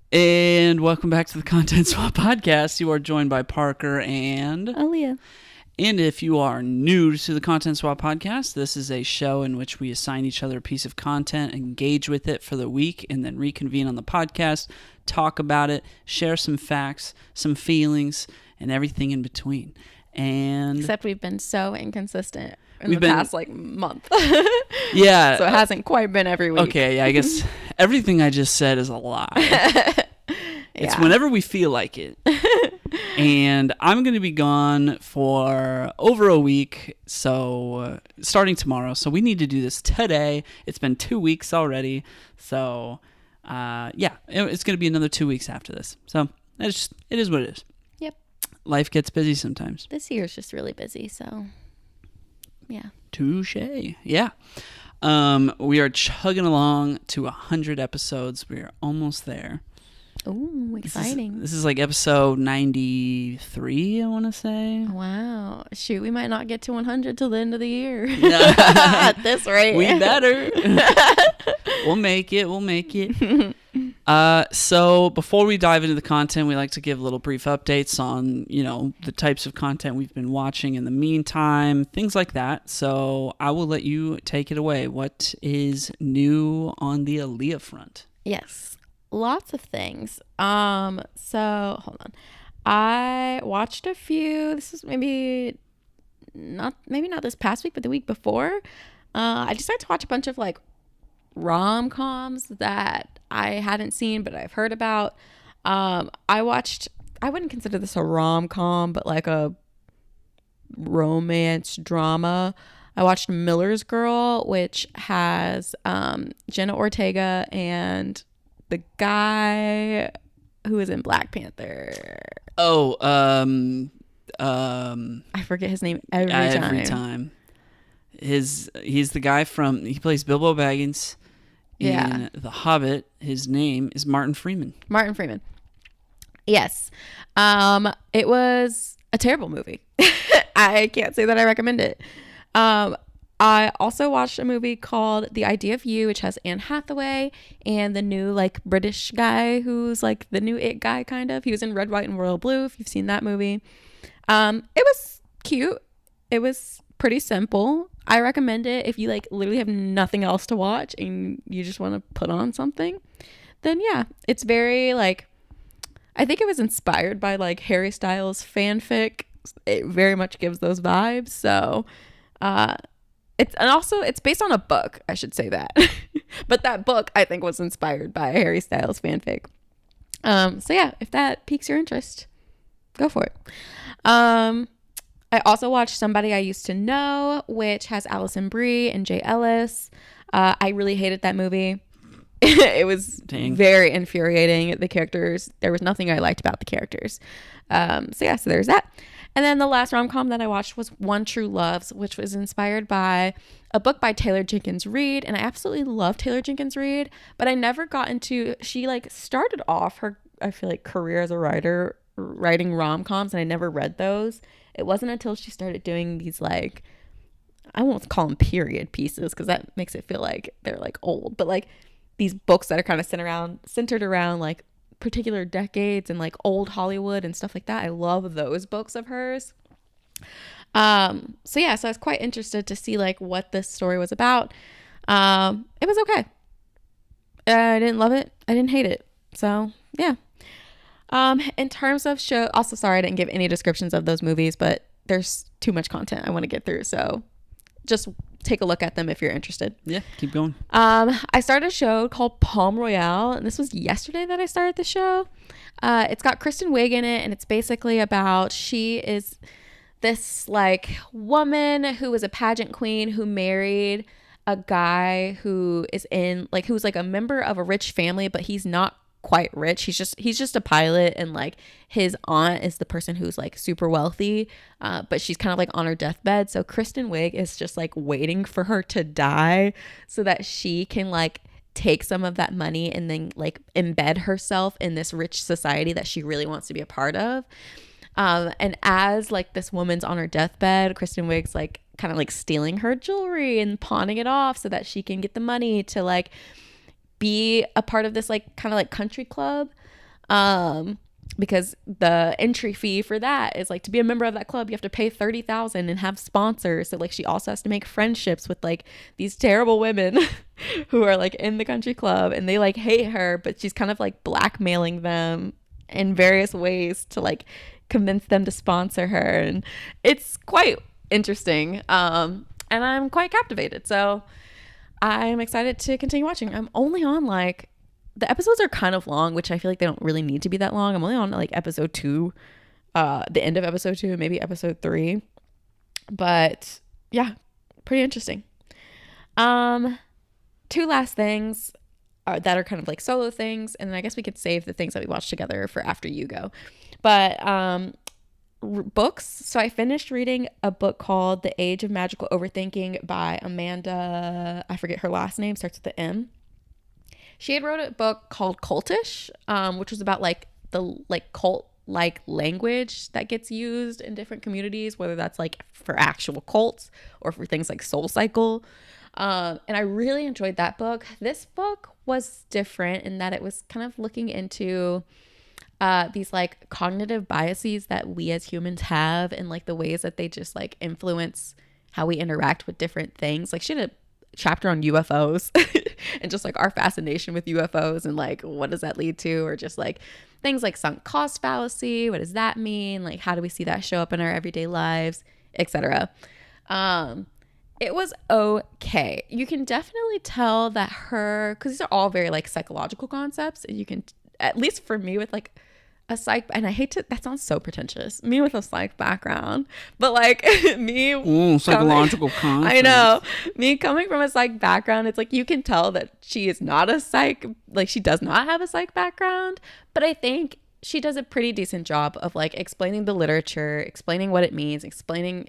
And welcome back to the Content Swap Podcast. You are joined by Parker and Aaliyah. And if you are new to the Content Swap Podcast, this is a show in which we assign each other a piece of content, engage with it for the week, and then reconvene on the podcast, talk about it, share some facts, some feelings, and everything in between. And except we've been so inconsistent in the past month. Yeah. So it hasn't quite been every week. Okay, yeah, I guess everything I just said is a lie. It's whenever we feel like it. And I'm going to be gone for over a week, so starting tomorrow. So we need to do this today. It's been 2 weeks already. So, it's going to be another 2 weeks after this. So it is what it is. Yep. Life gets busy sometimes. This year's just really busy, so yeah. Touche. Yeah. We are chugging along to 100 episodes. We are almost there. Ooh, exciting. This is like episode 93, I want to say. Wow. Shoot, we might not get to 100 till the end of the year. Yeah. At this rate. We better. We'll make it. So before we dive into the content, we like to give little brief updates on, the types of content we've been watching in the meantime, things like that. So I will let you take it away. What is new on the Aaliyah front? Yes. Lots of things. So hold on. I watched a few. This is maybe not this past week, but the week before. I decided to watch a bunch of like rom-coms that I hadn't seen, but I've heard about. I wouldn't consider this a rom-com, but like a romance drama. I watched Miller's Girl, which has Jenna Ortega and the guy who is in Black Panther. Oh, I forget his name every time. He's the guy he plays Bilbo Baggins in The Hobbit. His name is Martin Freeman. Yes. It was a terrible movie. I can't say that I recommend it. I also watched a movie called The Idea of You, which has Anne Hathaway and the new like British guy who's like the new It guy kind of. He was in Red, White, and Royal Blue, if you've seen that movie. It was cute. It was pretty simple. I recommend it if you like literally have nothing else to watch and you just want to put on something. Then yeah, it's very like, I think it was inspired by like Harry Styles fanfic. It very much gives those vibes. So, it's based on a book, I should say that. But that book I think was inspired by a Harry Styles fanfic. So yeah, if that piques your interest, go for it. I also watched Somebody I Used to Know, which has Alison Brie and Jay Ellis. I really hated that movie. It was very infuriating. The characters, there was nothing I liked about the characters. So there's that. And then the last rom-com that I watched was One True Loves, which was inspired by a book by Taylor Jenkins Reid. And I absolutely love Taylor Jenkins Reid, but I never got into, she like started off her, I feel like, career as a writer, writing rom-coms, and I never read those. It wasn't until she started doing these like, I won't call them period pieces because that makes it feel like they're like old, but like these books that are kind of centered around like particular decades and like old Hollywood and stuff like that. I love those books of hers. So I was quite interested to see like what this story was about. It was okay. I didn't love it. I didn't hate it. So yeah. In terms of show, also sorry I didn't give any descriptions of those movies, but there's too much content I want to get through. So just take a look at them if you're interested. Yeah, keep going. I started a show called Palm Royale, and this was yesterday that I started the show. It's got Kristen Wiig in it, and it's basically about, she is this like woman who was a pageant queen who married a guy who is who's like a member of a rich family, but he's not quite rich. He's just a pilot, and like his aunt is the person who's like super wealthy, but she's kind of like on her deathbed. So Kristen Wiig is just like waiting for her to die so that she can like take some of that money and then like embed herself in this rich society that she really wants to be a part of. And as like this woman's on her deathbed, Kristen Wiig's like kind of like stealing her jewelry and pawning it off so that she can get the money to like be a part of this like kind of like country club, because the entry fee for that is like, to be a member of that club you have to pay $30,000 and have sponsors. So like she also has to make friendships with like these terrible women who are like in the country club, and they like hate her, but she's kind of like blackmailing them in various ways to like convince them to sponsor her, and it's quite interesting, and I'm quite captivated, so I'm excited to continue watching. I'm only on like, the episodes are kind of long, which I feel like they don't really need to be that long. I'm only on like episode 2, the end of episode 2, maybe episode 3, but yeah, pretty interesting. 2 last things that are kind of like solo things, and then I guess we could save the things that we watched together for after you go. But books. So I finished reading a book called The Age of Magical Overthinking by Amanda, I forget her last name, starts with the M. She had wrote a book called Cultish, which was about like the like cult like language that gets used in different communities, whether that's like for actual cults or for things like Soul Cycle. And I really enjoyed that book. This book was different in that it was kind of looking into these like cognitive biases that we as humans have, and like the ways that they just like influence how we interact with different things. Like she had a chapter on UFOs and just like our fascination with UFOs and like what does that lead to, or just like things like sunk cost fallacy, what does that mean, like how do we see that show up in our everyday lives, etc. It was okay. You can definitely tell that because these are all very like psychological concepts, and you can, at least for me with like a psych, and I hate to, that sounds so pretentious, me with a psych background, but like me psychological concepts. I know, me coming from a psych background, it's like you can tell that she is not a psych, like she does not have a psych background, but I think she does a pretty decent job of like explaining the literature, explaining what it means,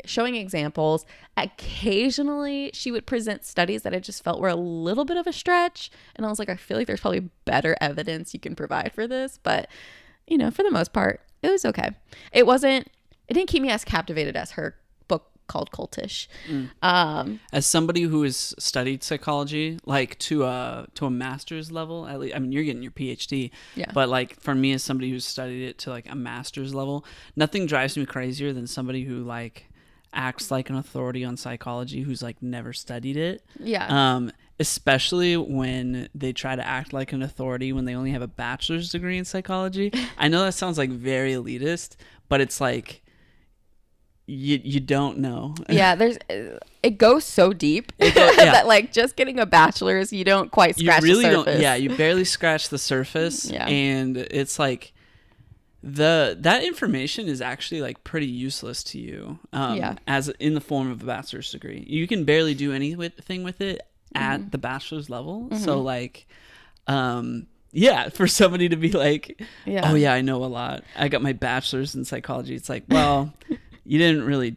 showing examples. Occasionally she would present studies that I just felt were a little bit of a stretch, and I was like, I feel like there's probably better evidence you can provide for this, but you know, for the most part, it was okay. It didn't keep me as captivated as her book called Cultish. As somebody who has studied psychology, like to a master's level, at least, I mean, you're getting your PhD, yeah. But like for me as somebody who's studied it to like a master's level, nothing drives me crazier than somebody who like acts like an authority on psychology who's like never studied it. Yeah. Especially when they try to act like an authority when they only have a bachelor's degree in psychology. I know that sounds like very elitist, but it's like you don't know. Yeah, it goes so deep that like just getting a bachelor's, you don't quite scratch the surface. You barely scratch the surface. Yeah. And it's like that information is actually like pretty useless to you, as in the form of a bachelor's degree. You can barely do anything with it at the bachelor's level. So like for somebody to be like, oh yeah, I know a lot, I got my bachelor's in psychology, it's like, well, you didn't really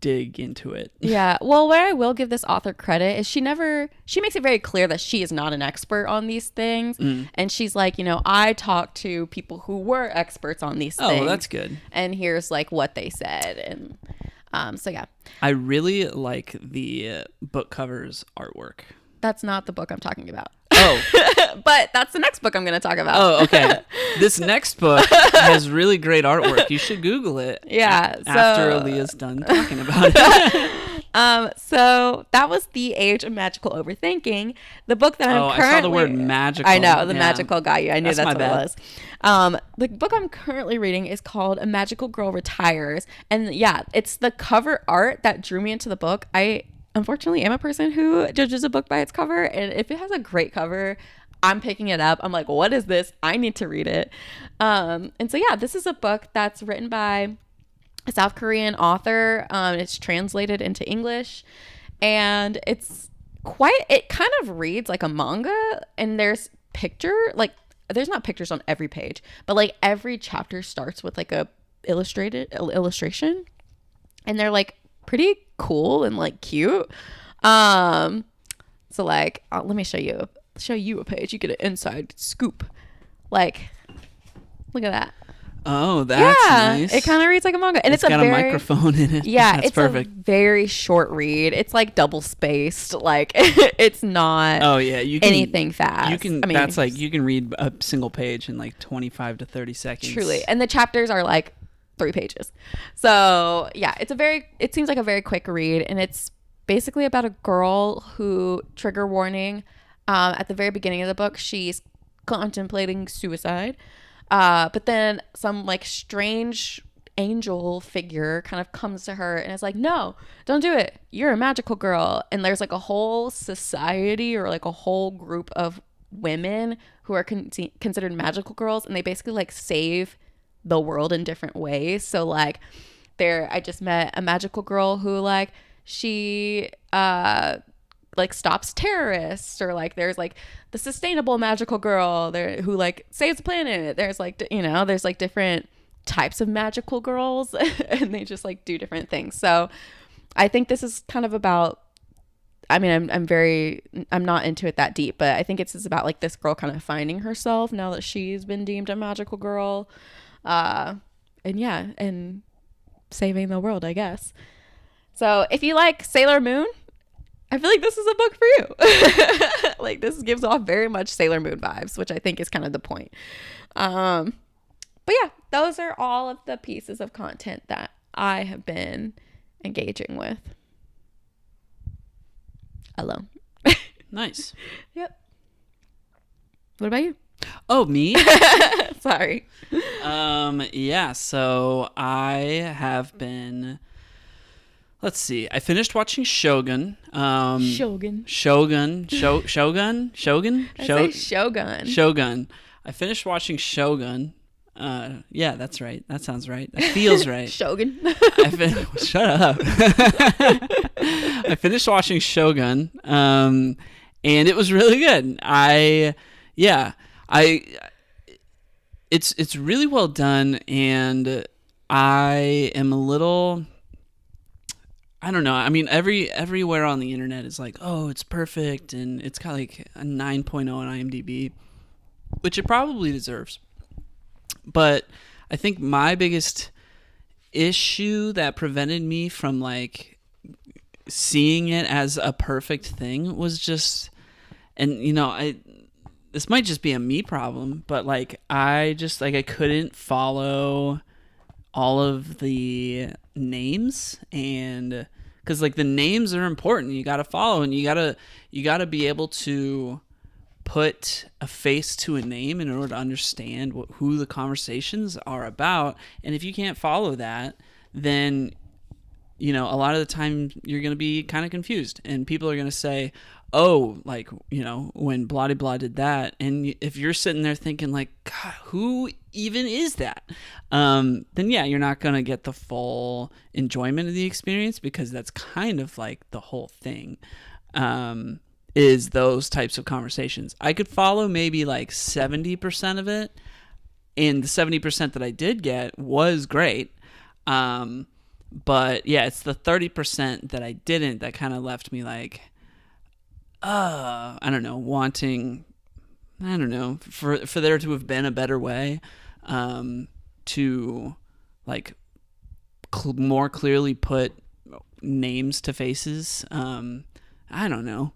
dig into it. Yeah. Well, where I will give this author credit is she makes it very clear that she is not an expert on these things. And she's like, you know, I talked to people who were experts on these things. Oh, that's good. And here's like what they said. And so yeah. I really like the book covers artwork. That's not the book I'm talking about. Oh. But that's the next book I'm going to talk about. Oh, okay. This next book has really great artwork. You should Google it. Yeah. After Aaliyah's done talking about it. So that was The Age of Magical Overthinking. The book that I'm currently... I saw the word magical. I know. The magical got you. I knew that's what bad. It was. The book I'm currently reading is called A Magical Girl Retires. And yeah, it's the cover art that drew me into the book. I unfortunately am a person who judges a book by its cover. And if it has a great cover, I'm picking it up. I'm like, what is this? I need to read it. And so yeah, this is a book that's written by a South Korean author. It's translated into English, and it kind of reads like a manga, and there's not pictures on every page, but like every chapter starts with like a illustration, and they're like pretty cool and like cute. So like, let me show you a page. You get an inside scoop. Like, look at that. Oh, that's nice. It kind of reads like a manga, and it's got a microphone in it. Yeah, that's it's perfect. a very short read. It's like double spaced. Like it's not. Oh yeah, you can, anything fast. You can. I mean, that's like you can read a single page in like 25 to 30 seconds. Truly, and the chapters are like 3 pages. So yeah, it seems like a very quick read, and it's basically about a girl who, trigger warning, at the very beginning of the book, she's contemplating suicide. But then some like strange angel figure kind of comes to her and is like, no, don't do it. You're a magical girl. And there's like a whole society or like a whole group of women who are considered magical girls. And they basically like save the world in different ways. So like I just met a magical girl who like she like stops terrorists, or like there's like the sustainable magical girl there who like saves the planet. There's like there's like different types of magical girls and they just like do different things. So I think this is kind of about, I mean, I'm not into it that deep, but I think it's about like this girl kind of finding herself now that she's been deemed a magical girl, and saving the world, I guess. So if you like Sailor Moon, I feel like this is a book for you. Like this gives off very much Sailor Moon vibes, which I think is kind of the point. But yeah, those are all of the pieces of content that I have been engaging with alone. Nice. Yep. What about you? Oh, me? Sorry. Yeah, so I have been, let's see. I finished watching Shogun. Shogun. Shogun. Shogun? I say Shogun. Shogun. I finished watching Shogun. Yeah, that's right. That sounds right. That feels right. Shogun. Shut up. I finished watching Shogun, and it was really good. It's really well done, and I am a little, I don't know. I mean, everywhere on the internet is like, oh, it's perfect, and it's got like a 9.0 on IMDb, which it probably deserves. But I think my biggest issue that prevented me from like seeing it as a perfect thing was just, and this might just be a me problem, but like I couldn't follow all of the names, and because like the names are important, you got to follow, and you got to be able to put a face to a name in order to understand who the conversations are about. And if you can't follow that, then a lot of the time you're going to be kind of confused, and people are going to say, oh, like, when blah de blah did that, and if you're sitting there thinking like, God, who even is that, then yeah, you're not going to get the full enjoyment of the experience, because that's kind of like the whole thing, is those types of conversations. I could follow maybe like 70% of it, and the 70% that I did get was great. But yeah, it's the 30% that I didn't that kind of left me like, I don't know, wanting, I don't know, for there to have been a better way, to like more clearly put names to faces. I don't know.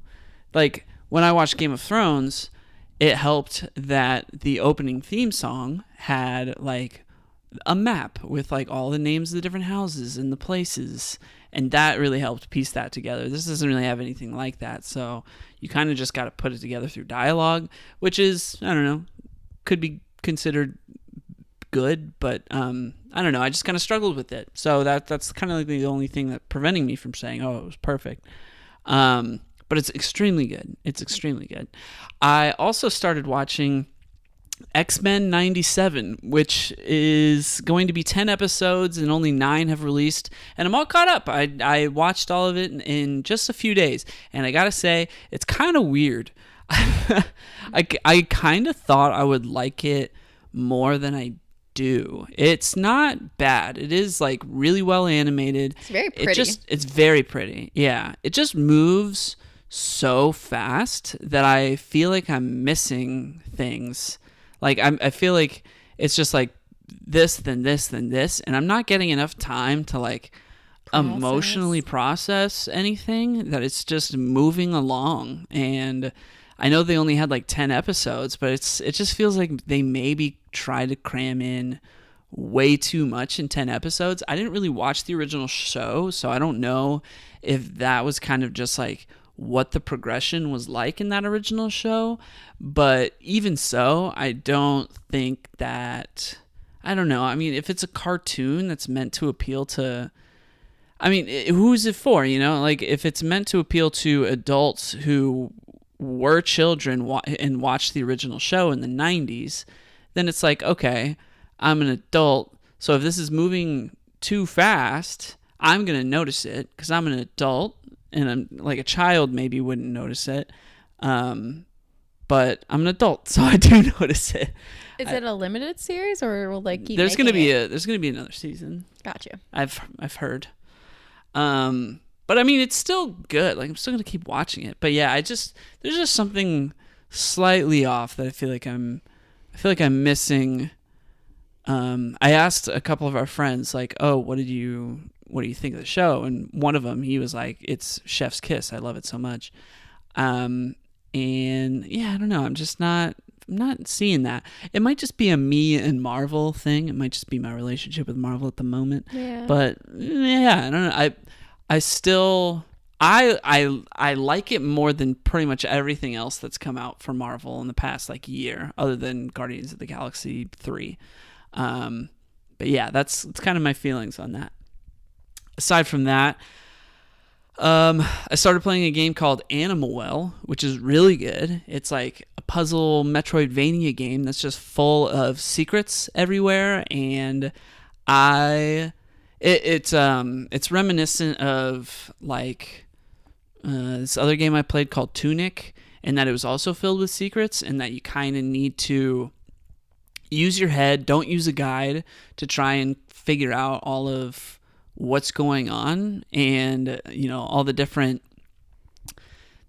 Like, when I watched Game of Thrones, it helped that the opening theme song had, like, a map with, like, all the names of the different houses and the places, and that really helped piece that together. This doesn't really have anything like that, so you kind of just got to put it together through dialogue, which is, I don't know, could be considered good, but, I don't know, I just kind of struggled with it, so that's kind of like the only thing that preventing me from saying, oh, it was perfect. But it's extremely good. It's extremely good. I also started watching X-Men 97, which is going to be 10 episodes, and only 9 have released. And I'm all caught up. I watched all of it in just a few days. And I gotta say, it's kind of weird. I kind of thought I would like it more than I do. It's not bad. It is like really well animated. It's very pretty. It's very pretty. Yeah. It just moves so fast that I feel like I'm missing things. Like I feel like it's just like this, then this, then this, and I'm not getting enough time to like emotionally process anything, that it's just moving along. And I know they only had like 10 episodes, but it just feels like they maybe tried to cram in way too much in 10 episodes. I didn't really watch the original show, so I don't know if that was kind of just like what the progression was like in that original show. But even so, I don't think that, I don't know. I mean, if it's a cartoon that's meant to appeal to, I mean, who's it for, you know? Like, if it's meant to appeal to adults who were children and watched the original show in the 90s, then it's like, okay, I'm an adult, so if this is moving too fast, I'm going to notice it because I'm an adult, and I'm like, a child maybe wouldn't notice it, but I'm an adult, so I do notice it. Is it a limited series, or will they keep there's going to be it? There's going to be another season. Gotcha. I've heard. But I mean, it's still good. Like, I'm still going to keep watching it. But yeah, there's just something slightly off that I feel like I'm missing. I asked a couple of our friends, like, oh, what do you think of the show? And one of them, he was like, it's chef's kiss. I love it so much. And yeah, I don't know. I'm not seeing that. It might just be a me and Marvel thing. It might just be my relationship with Marvel at the moment. Yeah. But yeah, I don't know. I still I like it more than pretty much everything else that's come out for Marvel in the past like year, other than Guardians of the Galaxy 3. But yeah, that's kind of my feelings on that. Aside from that, I started playing a game called Animal Well, which is really good. It's like a puzzle Metroidvania game that's just full of secrets everywhere, and it's reminiscent of like this other game I played called Tunic, and that it was also filled with secrets, and that you kind of need to use your head, don't use a guide, to try and figure out all of what's going on, and you know, all the different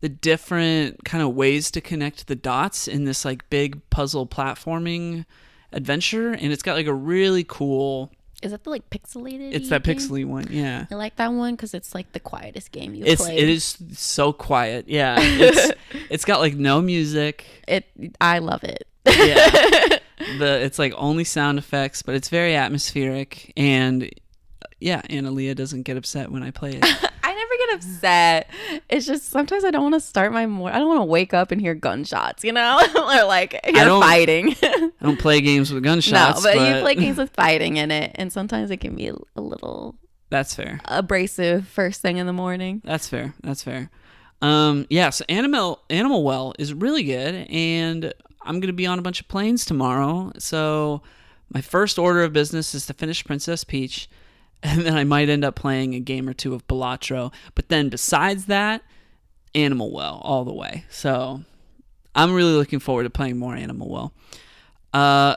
kind of ways to connect the dots in this like big puzzle platforming adventure. And it's got like a really cool, is that the like pixelated? It's that game? pixely one, yeah. I like that one because it's like the quietest game you've played. It is so quiet, yeah. It's got like no music. I love it. Yeah. It's like only sound effects, but it's very atmospheric, and yeah, Aaliyah doesn't get upset when I play it. I never get upset. It's just sometimes I don't want to start my morning. I don't want to wake up and hear gunshots, you know, or like hear fighting. I don't play games with gunshots. No, but you play games with fighting in it, and sometimes it can be a little. That's fair. Abrasive first thing in the morning. That's fair. Yeah, so Animal Well is really good, and I'm going to be on a bunch of planes tomorrow. So my first order of business is to finish Princess Peach, and then I might end up playing a game or two of Balatro. But then besides that, Animal Well all the way. So I'm really looking forward to playing more Animal Well.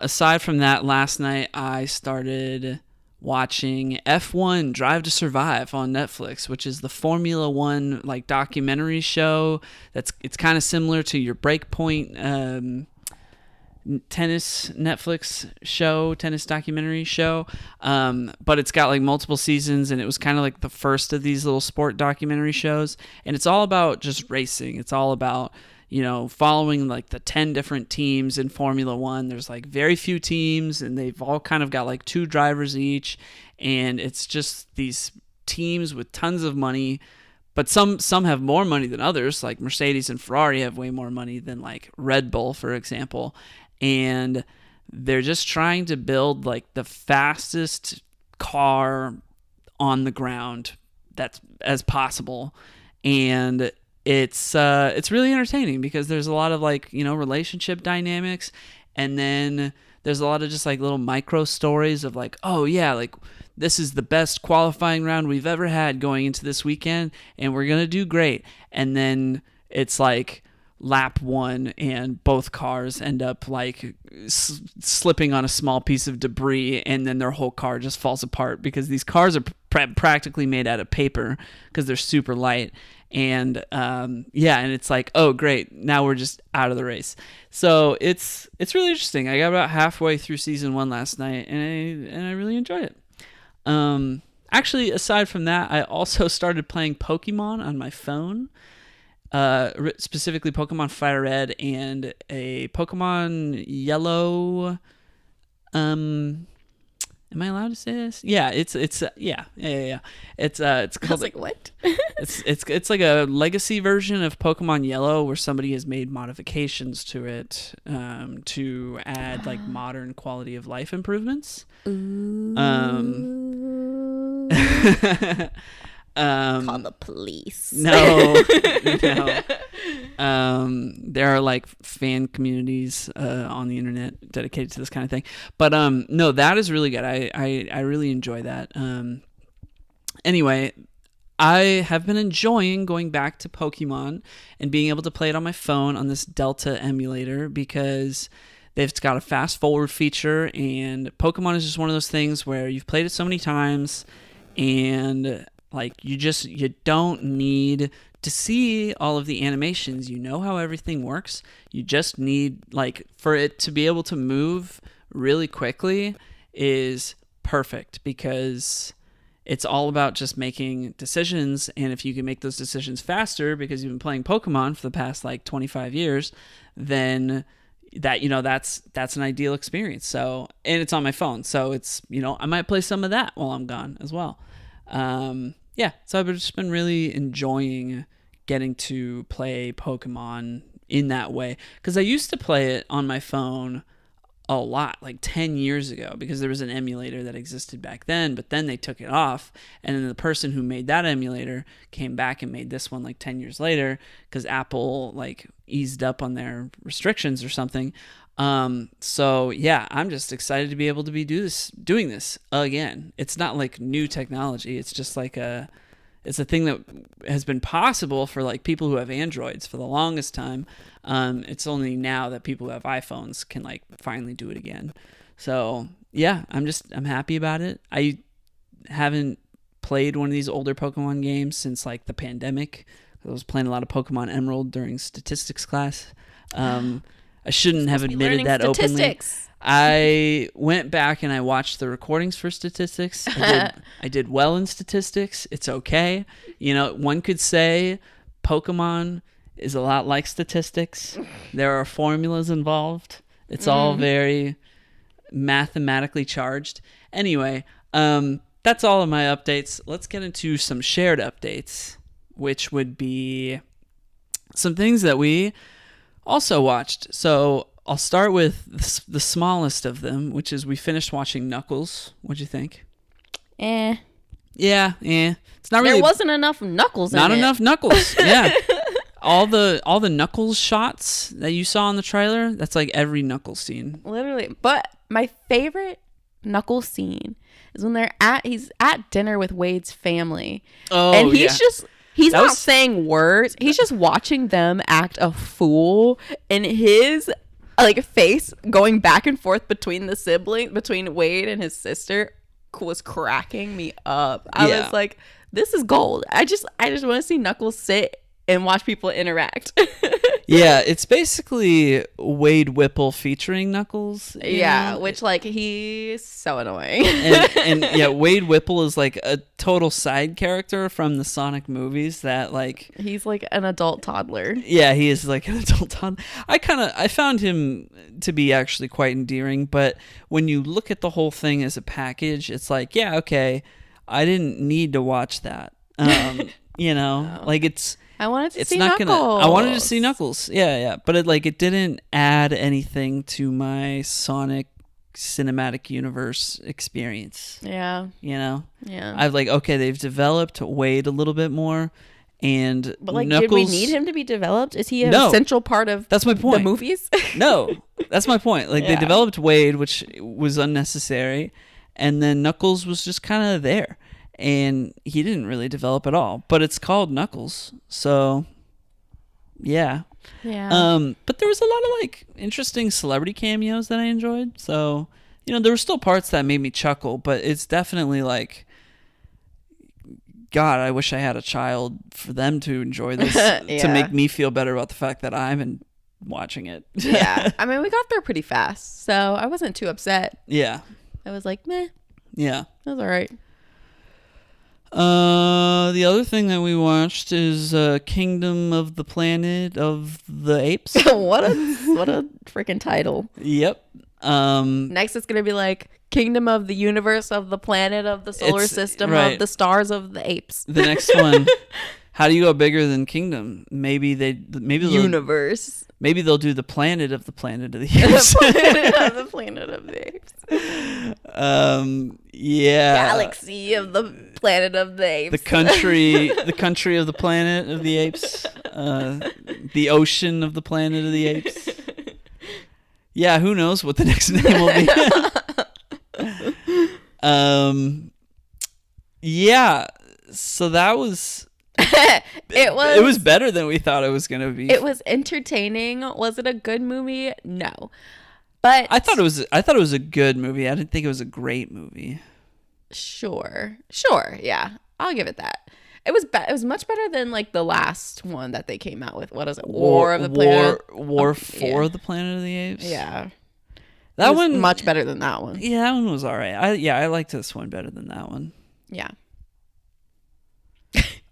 Aside from that, last night I started watching F1 Drive to Survive on Netflix, which is the Formula One like documentary show. It's kind of similar to your Breakpoint tennis Netflix show, tennis documentary show, but it's got like multiple seasons, and it was kind of like the first of these little sport documentary shows, and it's all about just racing. It's all about, you know, following like the 10 different teams in Formula One. There's like very few teams, and they've all kind of got like 2 drivers each, and it's just these teams with tons of money. But some have more money than others, like Mercedes and Ferrari have way more money than like Red Bull, for example. And they're just trying to build like the fastest car on the ground that's as possible. And it's really entertaining because there's a lot of like, you know, relationship dynamics, and then there's a lot of just like little micro stories of like, oh yeah, like this is the best qualifying round we've ever had going into this weekend, and we're gonna do great. And then it's like lap one and both cars end up like slipping on a small piece of debris, and then their whole car just falls apart because these cars are practically made out of paper because they're super light. And and it's like, oh great, now we're just out of the race. So it's really interesting. I got about halfway through season 1 last night, and I really enjoyed it. Actually, aside from that, I also started playing Pokemon on my phone, specifically Pokemon Fire Red and a Pokemon Yellow. Am I allowed to say this? Yeah, it's yeah. It's called, I was like, what? it's like a legacy version of Pokemon Yellow where somebody has made modifications to it to add like modern quality of life improvements. Ooh. Call the police. No. There are like fan communities on the internet dedicated to this kind of thing. But no, that is really good. I really enjoy that. Anyway, I have been enjoying going back to Pokemon and being able to play it on my phone on this Delta emulator because they've got a fast forward feature, and Pokemon is just one of those things where you've played it so many times and like you don't need to see all of the animations. You know how everything works. You just need, like, for it to be able to move really quickly is perfect because it's all about just making decisions. And if you can make those decisions faster because you've been playing Pokemon for the past like 25 years, then that's an ideal experience. So, and it's on my phone. So it's, I might play some of that while I'm gone as well. So I've just been really enjoying getting to play Pokemon in that way because I used to play it on my phone a lot, like 10 years ago, because there was an emulator that existed back then, but then they took it off, and then the person who made that emulator came back and made this one like 10 years later because Apple like eased up on their restrictions or something. So yeah, I'm just excited to be able to be doing this again. It's not like new technology. It's just like it's a thing that has been possible for like people who have Androids for the longest time. It's only now that people who have iPhones can like finally do it again. So yeah, I'm happy about it. I haven't played one of these older Pokemon games since like the pandemic. I was playing a lot of Pokemon Emerald during statistics class. I shouldn't have admitted that openly. I went back and I watched the recordings for statistics. I did well in statistics. It's okay. One could say Pokemon is a lot like statistics. There are formulas involved. It's all very mathematically charged. Anyway, that's all of my updates. Let's get into some shared updates, which would be some things that we also watched. So I'll start with the smallest of them, which is we finished watching Knuckles. What'd you think? Yeah. It's not really. There wasn't enough Knuckles. Not enough Knuckles. Yeah. all the Knuckles shots that you saw in the trailer. That's like every Knuckles scene. Literally. But my favorite Knuckles scene is when he's at dinner with Wade's family. Oh, and he's yeah. just. He's not saying words. He's just watching them act a fool, and his like face going back and forth between the siblings, between Wade and his sister, was cracking me up. I was like, "This is gold." I just want to see Knuckles sit and watch people interact. Yeah, it's basically Wade Whipple featuring Knuckles. Yeah, which like he's so annoying. and yeah, Wade Whipple is like a total side character from the Sonic movies that like he's like an adult toddler. Yeah, he is like an adult toddler. I found him to be actually quite endearing, but when you look at the whole thing as a package, it's like, yeah, okay, I didn't need to watch that. Like it's I wanted to see not Knuckles. I wanted to see Knuckles. Yeah. But it didn't add anything to my Sonic cinematic universe experience. Yeah. Yeah. I've like, okay, they've developed Wade a little bit more, but like, Knuckles, did we need him to be developed? Is he an essential part of that's my point. The movies? No, that's my point. Like they developed Wade, which was unnecessary, and then Knuckles was just kind of there. And he didn't really develop at all. But it's called Knuckles. So, yeah. Yeah. But there was a lot of like interesting celebrity cameos that I enjoyed. So, there were still parts that made me chuckle, but it's definitely like, God, I wish I had a child for them to enjoy this to make me feel better about the fact that I'm watching it. Yeah. I mean, we got there pretty fast, so I wasn't too upset. Yeah. I was like, meh. Yeah. That was all right. The other thing that we watched is Kingdom of the Planet of the Apes. What a freaking title. Yep. Next it's gonna be like Kingdom of the Universe of the Planet of the Solar System of the Stars of the Apes. The next one. How do you go bigger than Kingdom? Maybe Universe. Maybe they'll do the Planet of the Apes. The Planet of the Apes. Yeah. Galaxy of the Planet of the Apes. The country of the Planet of the Apes. The ocean of the Planet of the Apes. Yeah, who knows what the next name will be. Yeah. So that was it was better than we thought it was going to be. It was entertaining. Was it a good movie? No. But I thought it was a good movie. I didn't think it was a great movie. Sure. Yeah. I'll give it that. It was much better than like the last one that they came out with. What is it? War of the Planet. War for the Planet of the Apes. Yeah. That one much better than that one. Yeah, that one was all right. I liked this one better than that one. Yeah.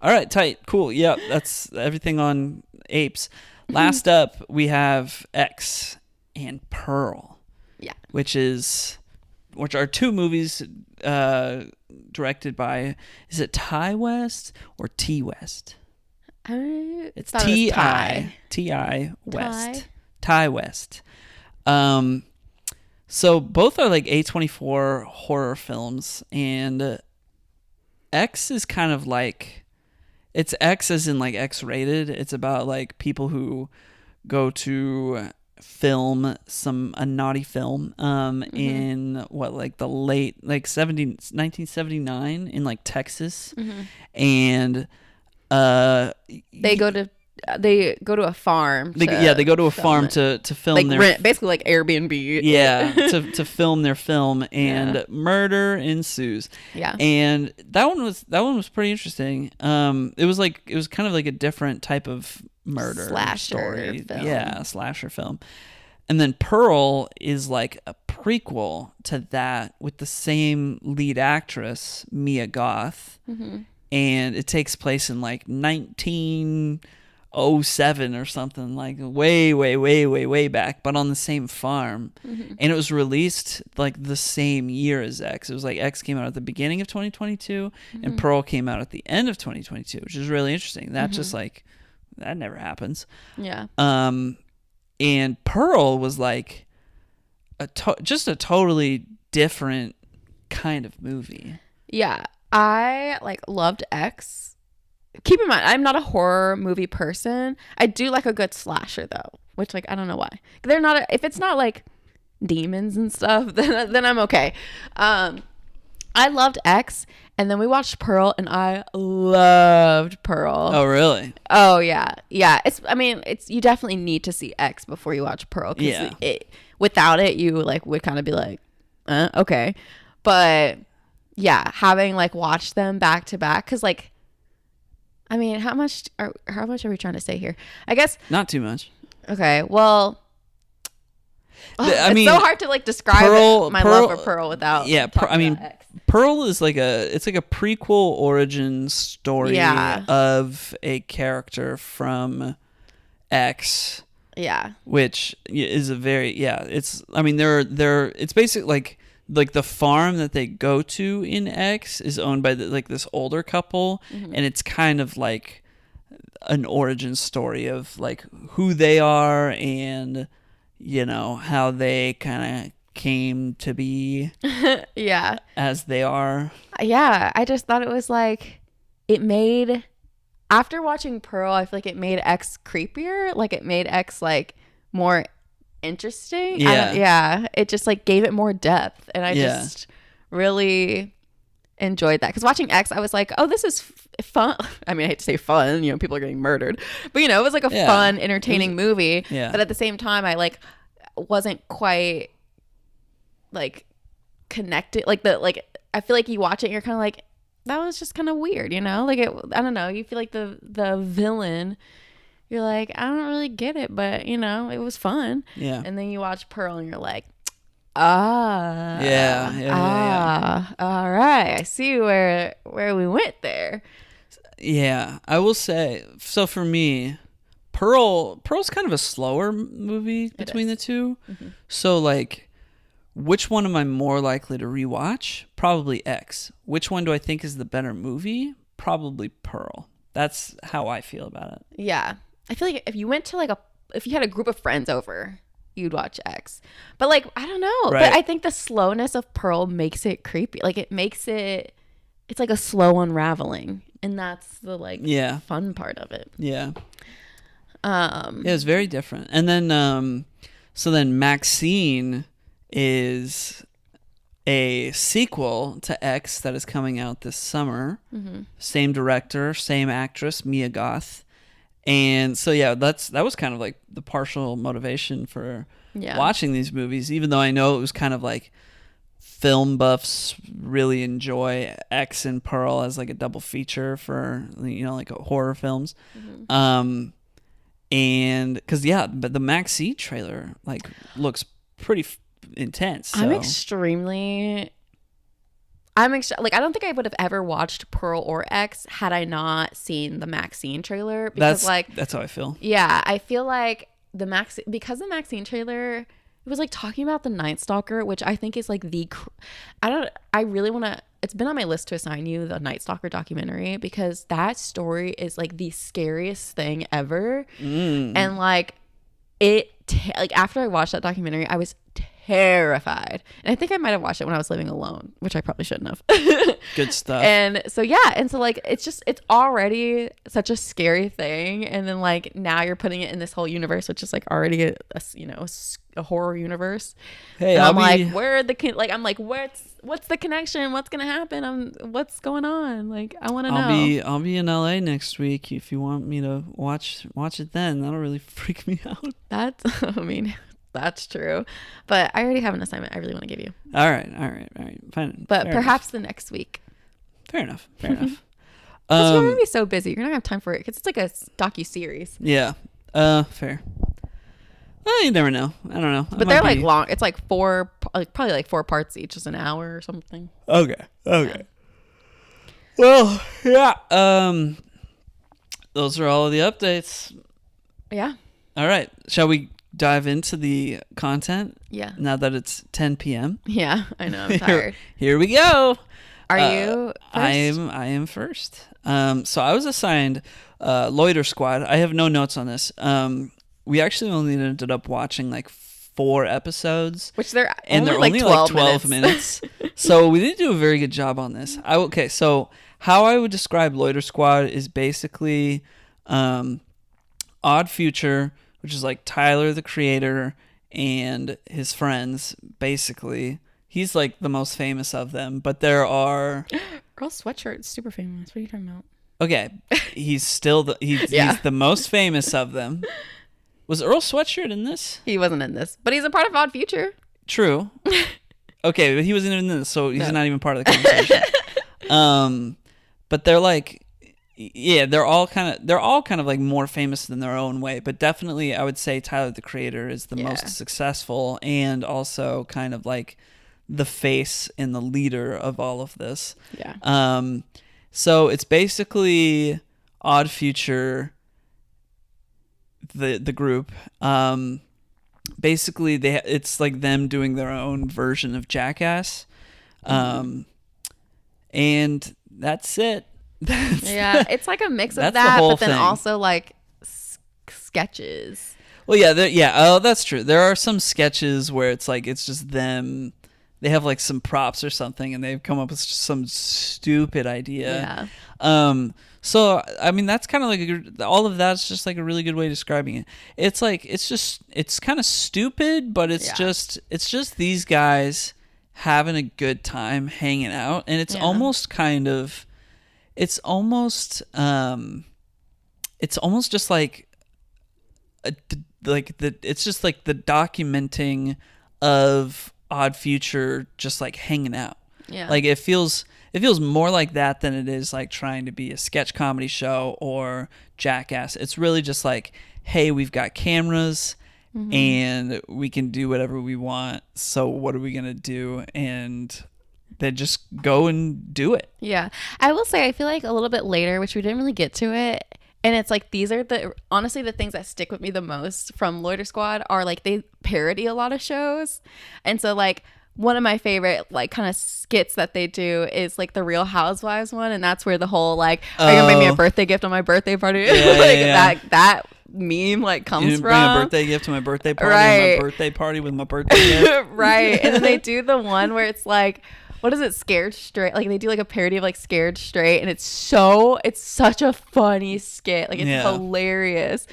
All right, tight. Cool. Yep, that's everything on apes. Last up, we have X and Pearl. Yeah. Which are two movies directed by, is it Ty West or T West? It's T-I West. Ty West. So both are like A24 horror films, and X is kind of like, it's X as in like X-rated. It's about like people who go to film a naughty film in what, like the late like 1979 in like Texas, and they go to a farm. They go to a farm to film like their rent, basically like Airbnb. Yeah, to film their film, and murder ensues. Yeah, and that one was pretty interesting. It was kind of like a different type of murder slasher story. Film. Yeah, a slasher film. And then Pearl is like a prequel to that with the same lead actress, Mia Goth, and it takes place in like 1907 or something, like way back, but on the same farm. And it was released like the same year as X. It was like X came out at the beginning of 2022 and Pearl came out at the end of 2022, which is really interesting. That just like, that never happens. Yeah. And Pearl was like just a totally different kind of movie. Yeah. I like loved X. Keep in mind, I'm not a horror movie person. I do like a good slasher though, which like I don't know why. If it's not like demons and stuff, then I'm okay. I loved X, and then we watched Pearl, and I loved Pearl. Oh really? Oh yeah. It's you definitely need to see X before you watch Pearl. Yeah. Without it, you like would kind of be like, okay, but yeah, having like watched them back to back, because like, I mean, how much are we trying to say here? I guess not too much. Okay, well, it's so hard to like describe my love for Pearl without. Yeah, Pearl is like a prequel origin story of a character from X. Yeah, which is a very it's basically like the farm that they go to in X is owned by this older couple, and it's kind of like an origin story of like who they are and how they kind of came to be as they are. I just thought it was like, it made, after watching Pearl, I feel like it made X creepier, like it made X like more interesting. It just like gave it more depth, and I just really, enjoyed that, because watching X, I was like, oh, this is fun. I mean, I hate to say fun, you know, people are getting murdered, but you know, it was like a fun, entertaining movie. Yeah. But at the same time, I like wasn't quite like connected. Like I feel like you watch it and you're kind of like, that was just kind of weird, you know? Like I don't know. You feel like the villain. You're like, I don't really get it, but you know, it was fun. Yeah. And then you watch Pearl and you're like, yeah. all right, I see where we went there. Yeah, I will say, so for me, Pearl's kind of a slower movie between the two. Mm-hmm. So like, which one am I more likely to rewatch? Probably X. Which one do I think is the better movie? Probably Pearl. That's how I feel about it. Yeah, I feel like if you went to if you had a group of friends over, you'd watch X. But like, I don't know. Right. But I think the slowness of Pearl makes it creepy. Like it's like a slow unraveling. And that's the fun part of it. Yeah. Yeah, it's very different. And then so then Maxine is a sequel to X that is coming out this summer. Mm-hmm. Same director, same actress, Mia Goth. And so yeah, that was kind of like the partial motivation for watching these movies, even though I know it was kind of like film buffs really enjoy X and Pearl as like a double feature for, you know, like horror films. Mm-hmm. And because but the Maxine trailer like looks pretty intense. So. Like I don't think I would have ever watched Pearl or X had I not seen the Maxine trailer, because that's how I feel. Yeah, I feel like the Maxine trailer, it was like talking about the Night Stalker, which I think is like I really want to, it's been on my list to assign you the Night Stalker documentary, because that story is like the scariest thing ever. And like after I watched that documentary, I was terrified. And I think I might have watched it when I was living alone, which I probably shouldn't have. Good stuff. And so like it's already such a scary thing, and then like now you're putting it in this whole universe, which is like already a horror universe. Hey, and I'm like, what's the connection? What's gonna happen? What's going on? Like, I want to know. I'll be in LA next week if you want me to watch it then. That'll really freak me out. That's true, but I already have an assignment I really want to give you. All right, fine. But fair perhaps enough. the next week. Fair enough. Because you're gonna be so busy, you're not gonna have time for it, because it's like a docu-series. Yeah. Fair. Well, you never know. I don't know. But they're like long. It's like probably like 4 parts each, just an hour or something. Okay. Well, yeah. Those are all of the updates. Yeah. All right. Shall we dive into the content? Yeah. Now that it's 10 p.m. Yeah, I know. I'm tired. Here we go. Are you first? I am first. So I was assigned Loiter Squad. I have no notes on this. We actually only ended up watching like 4 episodes, which they're only like 12 minutes. So we didn't do a very good job on this. So how I would describe Loiter Squad is basically Odd Future, which is like Tyler the Creator and his friends. Basically, he's like the most famous of them, but there are Earl Sweatshirt is super famous. What are you talking about? Okay, he's still he's the most famous of them. Was Earl Sweatshirt in this? He wasn't in this, but he's a part of Odd Future. True. Okay, but he wasn't in this, so he's not even part of the conversation. But they're like, yeah, they're all kind of like more famous than their own way. But definitely, I would say Tyler the Creator is the most successful, and also kind of like the face and the leader of all of this. Yeah. So it's basically Odd Future. The group, basically it's like them doing their own version of Jackass, and that's it. It's like a mix of that, but then also like sketches. Well, yeah. That's true. There are some sketches where it's like it's just them. They have like some props or something, and they've come up with some stupid idea. Yeah. So I mean, that's kind of like all of that's just like a really good way of describing it. It's like it's kind of stupid, but it's just these guys having a good time hanging out, and it's almost it's almost just like it's just like the documenting of Odd Future, just like hanging out. Yeah. Like it feels more like that than it is like trying to be a sketch comedy show or Jackass. It's really just like, hey, we've got cameras and we can do whatever we want. So what are we going to do? And they just go and do it. Yeah. I will say, I feel like a little bit later, which we didn't really get to it, and it's like, these are honestly the things that stick with me the most from Loiter Squad are like, they parody a lot of shows. And so like, one of my favorite like kind of skits that they do is like the Real Housewives one, and that's where the whole like, are you gonna make me a birthday gift on my birthday party? That meme like comes from. Bring a birthday gift to my birthday party, right? My birthday party with my birthday gift. Right. And then they do the one where it's like, what is it, Scared Straight? Like they do like a parody of like Scared Straight, and it's such a funny skit. Like it's hilarious.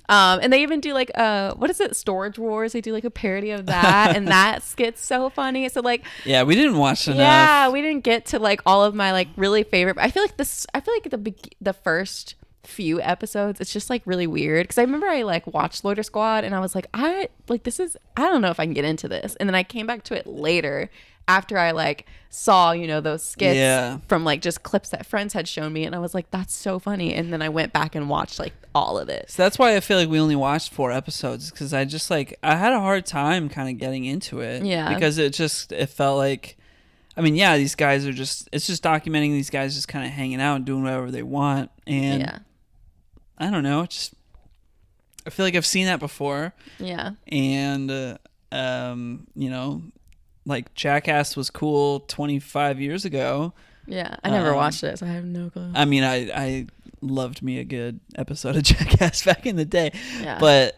And they even do like what is it, Storage Wars? They do like a parody of that, and that skit's so funny. So like, yeah, we didn't watch enough. Yeah, we didn't get to like all of my like really favorite. I feel like the first few episodes, it's just like really weird, because I remember I like watched Loiter Squad and I was like, I don't know if I can get into this, and then I came back to it later after I like saw, you know, those skits from like just clips that friends had shown me, and I was like, that's so funny. And then I went back and watched like all of it. So that's why I feel like we only watched 4 episodes, because I just like, I had a hard time kind of getting into it. Yeah. Because it felt like, I mean, yeah, these guys are just, it's just documenting these guys just kind of hanging out and doing whatever they want. And I don't know, it's just, I feel like I've seen that before. Yeah. And, you know, like Jackass was cool 25 years ago. Yeah, I never watched it, so I have no clue. I mean, I loved me a good episode of Jackass back in the day. Yeah. But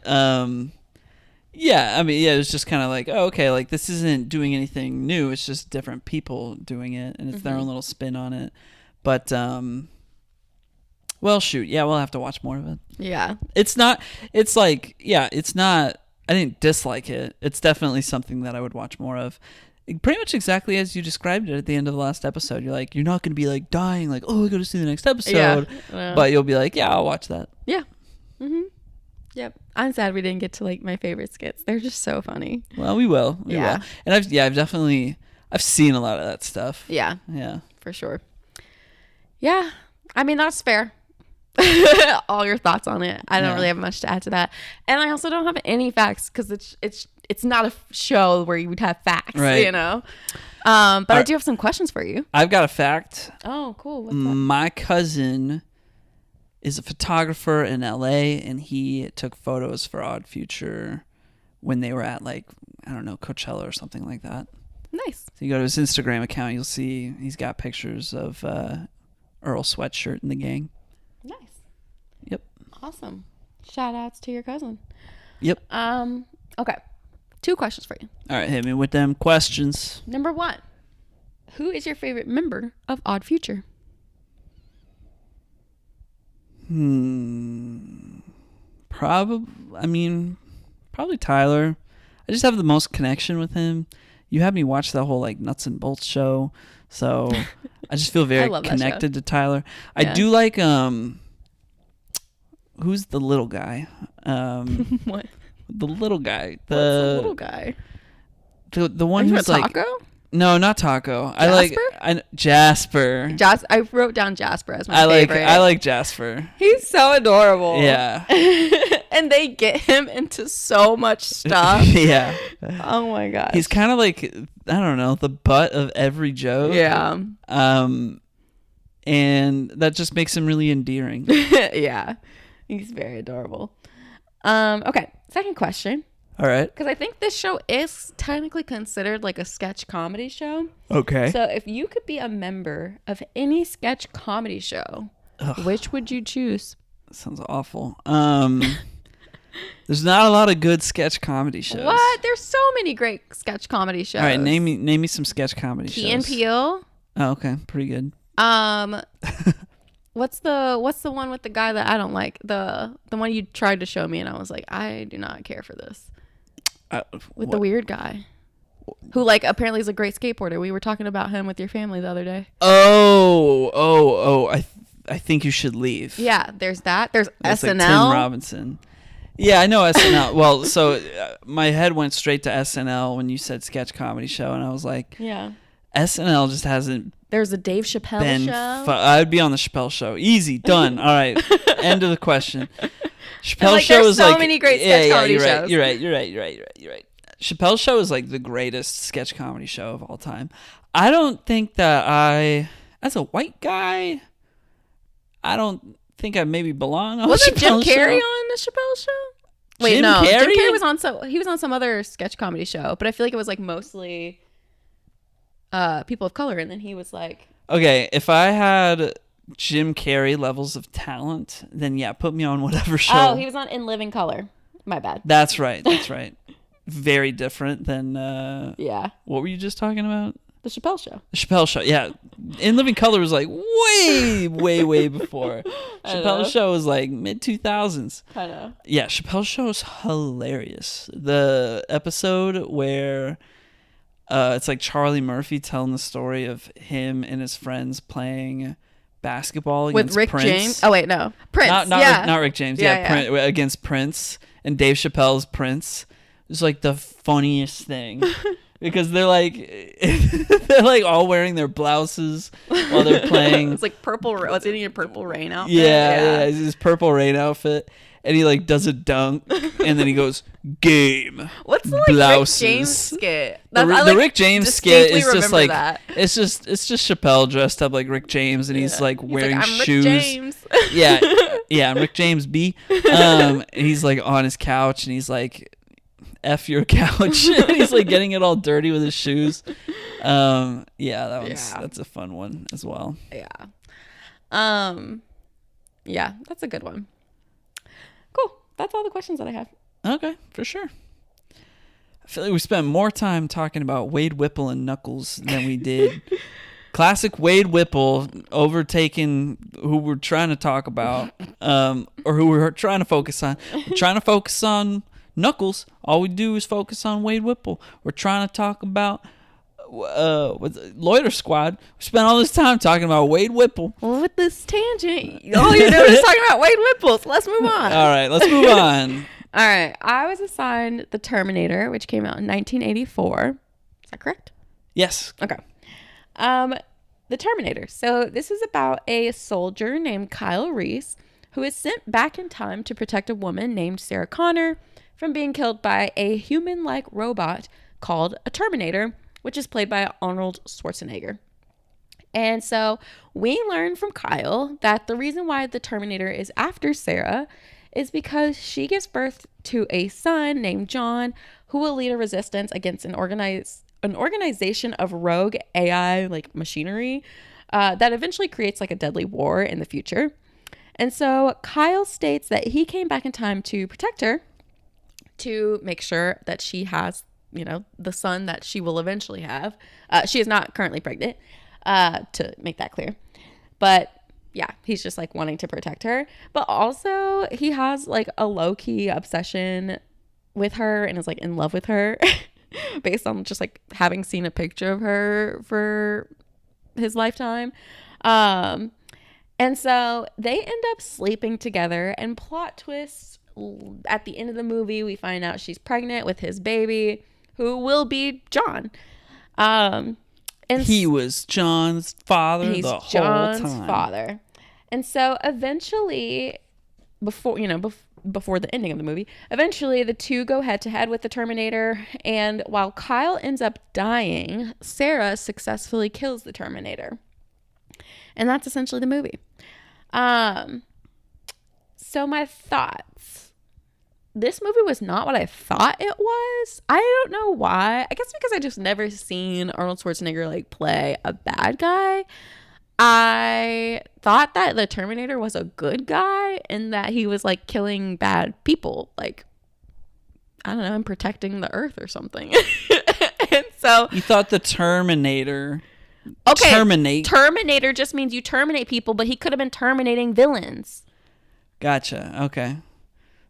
yeah, I mean, yeah, it was just kind of like, oh, okay, like this isn't doing anything new. It's just different people doing it, and it's their own little spin on it. But well, shoot, yeah, we'll have to watch more of it. Yeah. It's not. I didn't dislike it. It's definitely something that I would watch more of. Pretty much exactly as you described it at the end of the last episode. You're like, you're not going to be like dying, like, oh, I got to see the next episode. Yeah. But you'll be like, yeah, I'll watch that. Yeah. Mm-hmm. Yep. I'm sad we didn't get to like my favorite skits. They're just so funny. Well, we will. We will. And I've seen a lot of that stuff. Yeah. Yeah. For sure. Yeah. I mean, that's fair. All your thoughts on it. I don't really have much to add to that, and I also don't have any facts, because it's not a show where you would have facts, right? You know. But I do have some questions for you. I've got a fact. Oh, cool. What's My cousin is a photographer in LA, and he took photos for Odd Future when they were at, like, I don't know, Coachella or something like that. Nice. So you go to his Instagram account, you'll see he's got pictures of Earl Sweatshirt and the gang. Nice. Yep. Awesome. Shout outs to your cousin. Yep. Okay. 2 questions for you. All right, hit me with them questions. Number 1. Who is your favorite member of Odd Future? Probably Tyler. I just have the most connection with him. You had me watch that whole like Nuts and Bolts show, so I just feel very connected to Tyler. I do like who's the little guy? What? The little guy. What's the little guy? The one who's like Taco? No, not Taco. Jasper? Jasper. I wrote down Jasper as my favorite. I like Jasper. He's so adorable. Yeah. And they get him into so much stuff. Yeah. Oh my god. He's kind of like, I don't know, the butt of every joke. Yeah. And that just makes him really endearing. Yeah. He's very adorable. Okay. Second question. All right. Because I think this show is technically considered like a sketch comedy show. Okay. So if you could be a member of any sketch comedy show, which would you choose? That sounds awful. There's not a lot of good sketch comedy shows. What? There's so many great sketch comedy shows. All right, name me some sketch comedy shows. Key and Peele. Oh, okay, pretty good. What's the one with the guy that I don't like? The one you tried to show me, and I was like, I do not care for this. With the weird guy. who like apparently is a great skateboarder. We were talking about him with your family the other day. I think you should leave. Yeah, there's that. There's That's SNL. Like Tim Robinson. Yeah, I know SNL. Well, so my head went straight to SNL when you said sketch comedy show, and I was like, yeah, SNL just hasn't. There's a Dave Chappelle show. I'd be on the Chappelle show. Easy, done. All right, end of the question. Chappelle like, show there's is so like many great sketch comedy shows. You're right. Chappelle show is like the greatest sketch comedy show of all time. I don't think that as a white guy, I don't think I maybe belong on Wasn't Jim Chappelle Carrey show. on the Chappelle show? Wait, Jim no. Carrey? Jim Carrey was on some other sketch comedy show, but I feel like it was like mostly people of color, and then he was like, okay, if I had Jim Carrey levels of talent, then yeah, put me on whatever show. oh, he was on In Living Color. My bad. That's right. Very different than Yeah. What were you just talking about? The Chappelle show. The Chappelle show, yeah. In Living Color was like way before. Chappelle show was like mid 2000s. I know. Yeah, Chappelle show is hilarious. The episode where it's like Charlie Murphy telling the story of him and his friends playing basketball against with Rick Prince. James. Oh wait, no, Prince. Not Rick James. Yeah. Prince, against Prince and Dave Chappelle's Prince. It's like the funniest thing. Because they're like all wearing their blouses while they're playing. It's like purple. Was it in a Purple Rain outfit? Yeah, it's his Purple Rain outfit, and he like does a dunk, and then he goes game. What's the like blouses. Rick James skit? The Rick James skit is just like that. it's just Chappelle dressed up like Rick James, and he's like wearing I'm shoes. Rick James. yeah, I'm Rick James B. And he's like on his couch, and he's like, F your couch. He's like getting it all dirty with his shoes. That's a fun one as well. Yeah, that's a good one. Cool. That's all the questions that I have. Okay, for sure. I feel like we spent more time talking about Wade Whipple and Knuckles than we did classic Wade Whipple overtaking who we're trying to talk about, or who we're trying to focus on. We're trying to focus on Knuckles. All we do is focus on Wade Whipple. We're trying to talk about Loiter Squad. We spent all this time talking about Wade Whipple. Well, with this tangent, all you're doing is talking about Wade Whipple. So let's move on. All right, let's move on. All right, I was assigned The Terminator, which came out in 1984. Is that correct? Yes. Okay. The Terminator. So this is about a soldier named Kyle Reese who is sent back in time to protect a woman named Sarah Connor from being killed by a human-like robot called a Terminator, which is played by Arnold Schwarzenegger. And so we learn from Kyle that the reason why the Terminator is after Sarah is because she gives birth to a son named John who will lead a resistance against an organization of rogue AI like machinery that eventually creates like a deadly war in the future. And so Kyle states that he came back in time to protect her, to make sure that she has, the son that she will eventually have. She is not currently pregnant, to make that clear. But yeah, he's just like wanting to protect her. But also he has like a low-key obsession with her and is like in love with her based on just like having seen a picture of her for his lifetime. And so they end up sleeping together, and plot twists. At the end of the movie, we find out she's pregnant with his baby, who will be John. And he was John's father the whole John's time. Father. And so eventually, before the ending of the movie, eventually the two go head to head with the Terminator. And while Kyle ends up dying, Sarah successfully kills the Terminator. And that's essentially the movie. So my thoughts. This movie was not what I thought it was. I don't know why. I guess because I just never seen Arnold Schwarzenegger like play a bad guy. I thought that the Terminator was a good guy and that he was like killing bad people, like, I don't know, and protecting the earth or something. And so you thought the Terminator Terminator just means you terminate people, but he could have been terminating villains. Gotcha. Okay.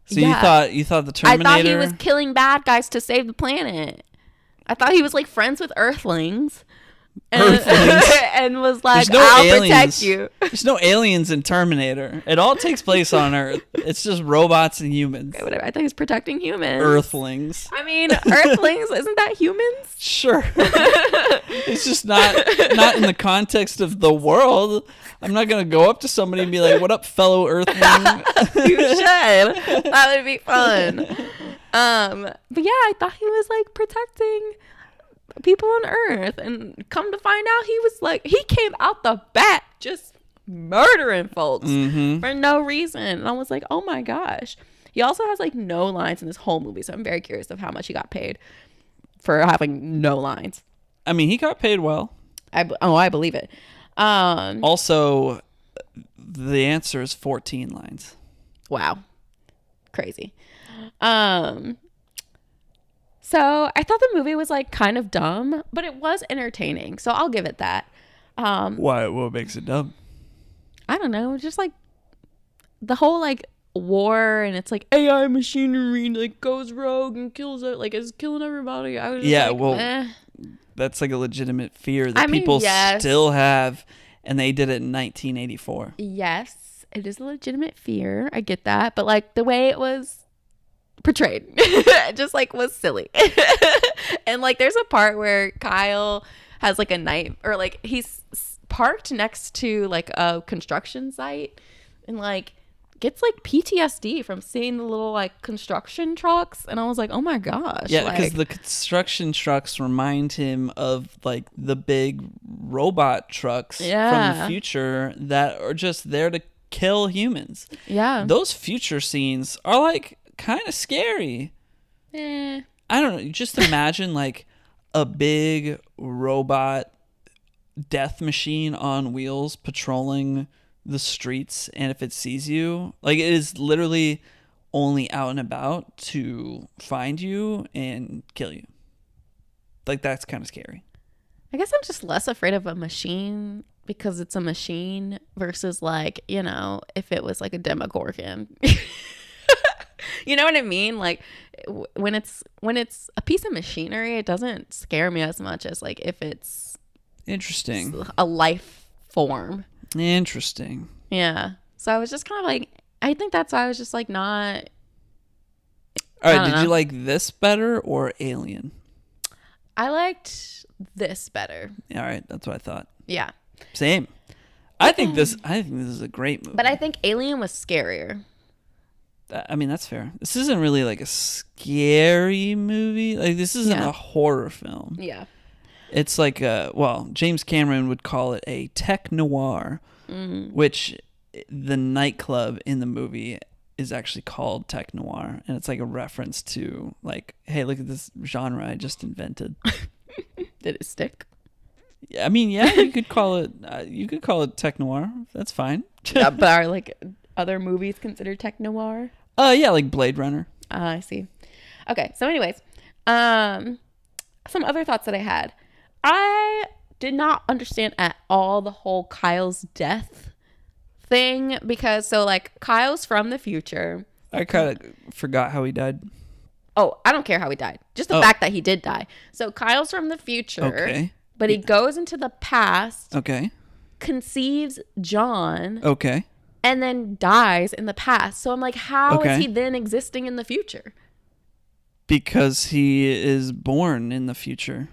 So yeah. you thought the Terminator, I thought he was killing bad guys to save the planet. I thought he was like friends with Earthlings. Earthlings. And was like, There's no I'll aliens. protect you. There's no aliens in Terminator. It all takes place on Earth. It's just robots and humans. Okay, whatever. I think he's protecting humans. Earthlings. I mean, Earthlings, isn't that humans? Sure. It's just not in the context of the world. I'm not going to go up to somebody and be like, what up, fellow Earthling? You should. That would be fun. But yeah, I thought he was like protecting people on Earth, and come to find out he came out the back just murdering folks for no reason. And I was like, oh my gosh. He also has like no lines in this whole movie, so I'm very curious of how much he got paid for having no lines. I mean, he got paid well. I believe it. Also, the answer is 14 lines. Wow. Crazy. So I thought the movie was like kind of dumb, but it was entertaining. So I'll give it that. Why? What makes it dumb? I don't know. Just like the whole like war, and it's like AI machinery like goes rogue and kills it, like is killing everybody. I was just that's like a legitimate fear that people still have, and they did it in 1984. Yes, it is a legitimate fear. I get that, but like the way it was portrayed just like was silly. And like there's a part where Kyle has like a knife, or like he's parked next to like a construction site, and like gets like PTSD from seeing the little like construction trucks, and I was like, oh my gosh. Yeah, because the construction trucks remind him of like the big robot trucks from the future that are just there to kill humans. Yeah, those future scenes are like kind of scary. I don't know, just imagine like a big robot death machine on wheels patrolling the streets, and if it sees you, like it is literally only out and about to find you and kill you. Like that's kind of scary. I guess I'm just less afraid of a machine because it's a machine versus like, you know, if it was like a Demogorgon. You know what I mean? Like when it's a piece of machinery, it doesn't scare me as much as like if it's a life form. Interesting. Yeah. So I was just kind of like, I think that's why I was just like not. All right. Did you like this better or Alien? I liked this better. All right. That's what I thought. Yeah. Same. I think this is a great movie. But I think Alien was scarier. I mean, that's fair. This isn't really like a scary movie. Like this isn't a horror film. Yeah. It's like James Cameron would call it a tech noir, which the nightclub in the movie is actually called tech noir, and it's like a reference to like, hey, look at this genre I just invented. Did it stick? I mean, yeah, you could call it tech noir. That's fine. Yeah, but are like other movies considered tech noir? Yeah, like Blade Runner. I see. Okay, so anyways, some other thoughts that I had. I did not understand at all the whole Kyle's death thing, because so like Kyle's from the future. I kind of forgot how he died. Oh, I don't care how he died. Just the fact that he did die. So Kyle's from the future, but he goes into the past. Okay. Conceives John. Okay. And then dies in the past. So I'm like, how is he then existing in the future? Because he is born in the future.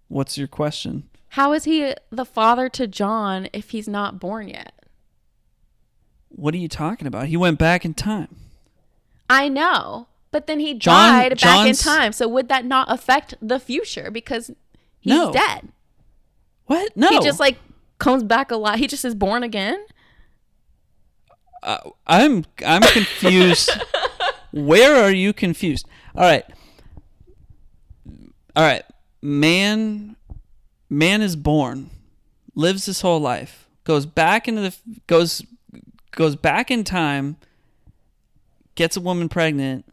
What's your question? How is he the father to John if he's not born yet? What are you talking about? He went back in time. I know. But then he died back in time. So would that not affect the future? Because he's dead. What? No. He just like comes back alive. He just is born again? I'm confused. Where are you confused? All right. Man is born, lives his whole life, goes back in time, gets a woman pregnant,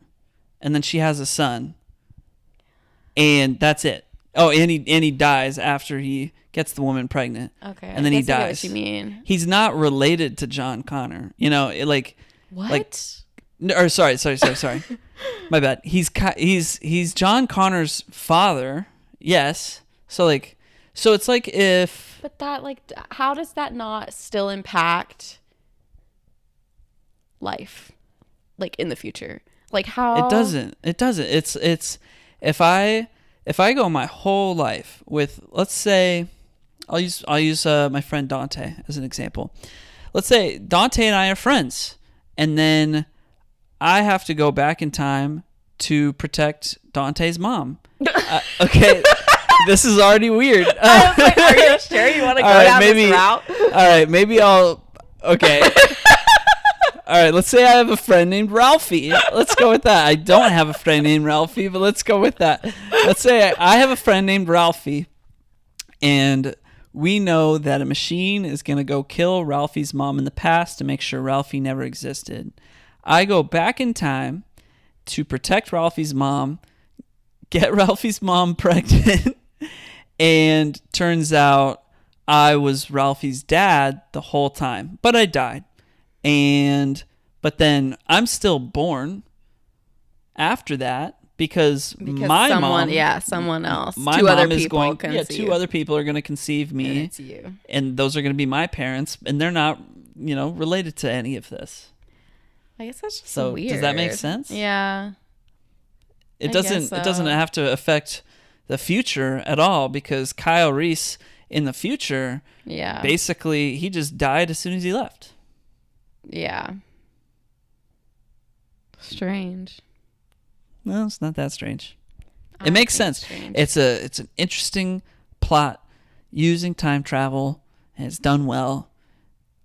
and then she has a son, and that's it. Oh, and he dies after he gets the woman pregnant. Okay. And then he dies. I get what you mean. He's not related to John Connor. You know, what? Sorry. My bad. He's John Connor's father. Yes. So it's like if... But that, like, how does that not still impact life, like, in the future? Like, how... It doesn't. It's if I go my whole life with, let's say, I'll use my friend Dante as an example. Let's say Dante and I are friends, and then I have to go back in time to protect Dante's mom. Okay, this is already weird. I was like, are you sure you want to go down this route? All right, maybe I'll... Okay. All right, let's say I have a friend named Ralphie. Let's go with that. I don't have a friend named Ralphie, but let's go with that. Let's say I have a friend named Ralphie, and we know that a machine is going to go kill Ralphie's mom in the past to make sure Ralphie never existed. I go back in time to protect Ralphie's mom, get Ralphie's mom pregnant, and turns out I was Ralphie's dad the whole time, but I died. But then I'm still born after that because my someone, mom, someone else, my two mom other is people going, conceive. two other people are going to conceive me, and it's you, and those are going to be my parents, and they're not, related to any of this. I guess that's just so weird. Does that make sense? Yeah. It doesn't. It doesn't have to affect the future at all because Kyle Reese in the future, basically he just died as soon as he left. Yeah. Strange. No, it's not that strange. It makes sense. It's an interesting plot using time travel, and it's done well,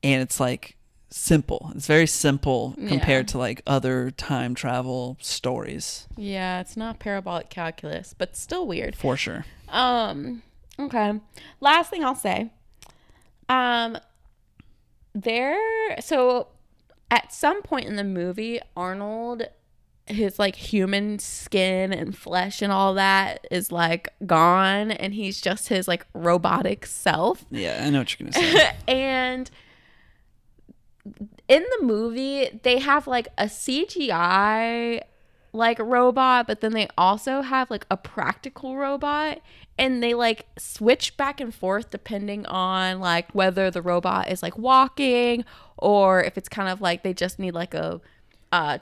and it's like simple. It's very simple compared to like other time travel stories. Yeah, it's not parabolic calculus, but still weird. For sure. Okay. Last thing I'll say. So at some point in the movie, Arnold, his like human skin and flesh and all that is like gone, and he's just his like robotic self. Yeah, I know what you're gonna say. And in the movie, they have like a CGI like robot, but then they also have like a practical robot, and they like switch back and forth depending on like whether the robot is like walking or if it's kind of like they just need like a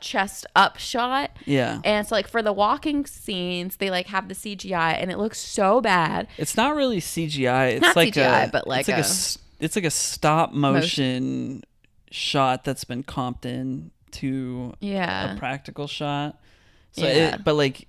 chest up shot. Yeah. And so like for the walking scenes, they like have the CGI, and it looks so bad. It's not really CGI. It's not like CGI, but like it's like a stop motion shot that's been comped in to a practical shot. So but like,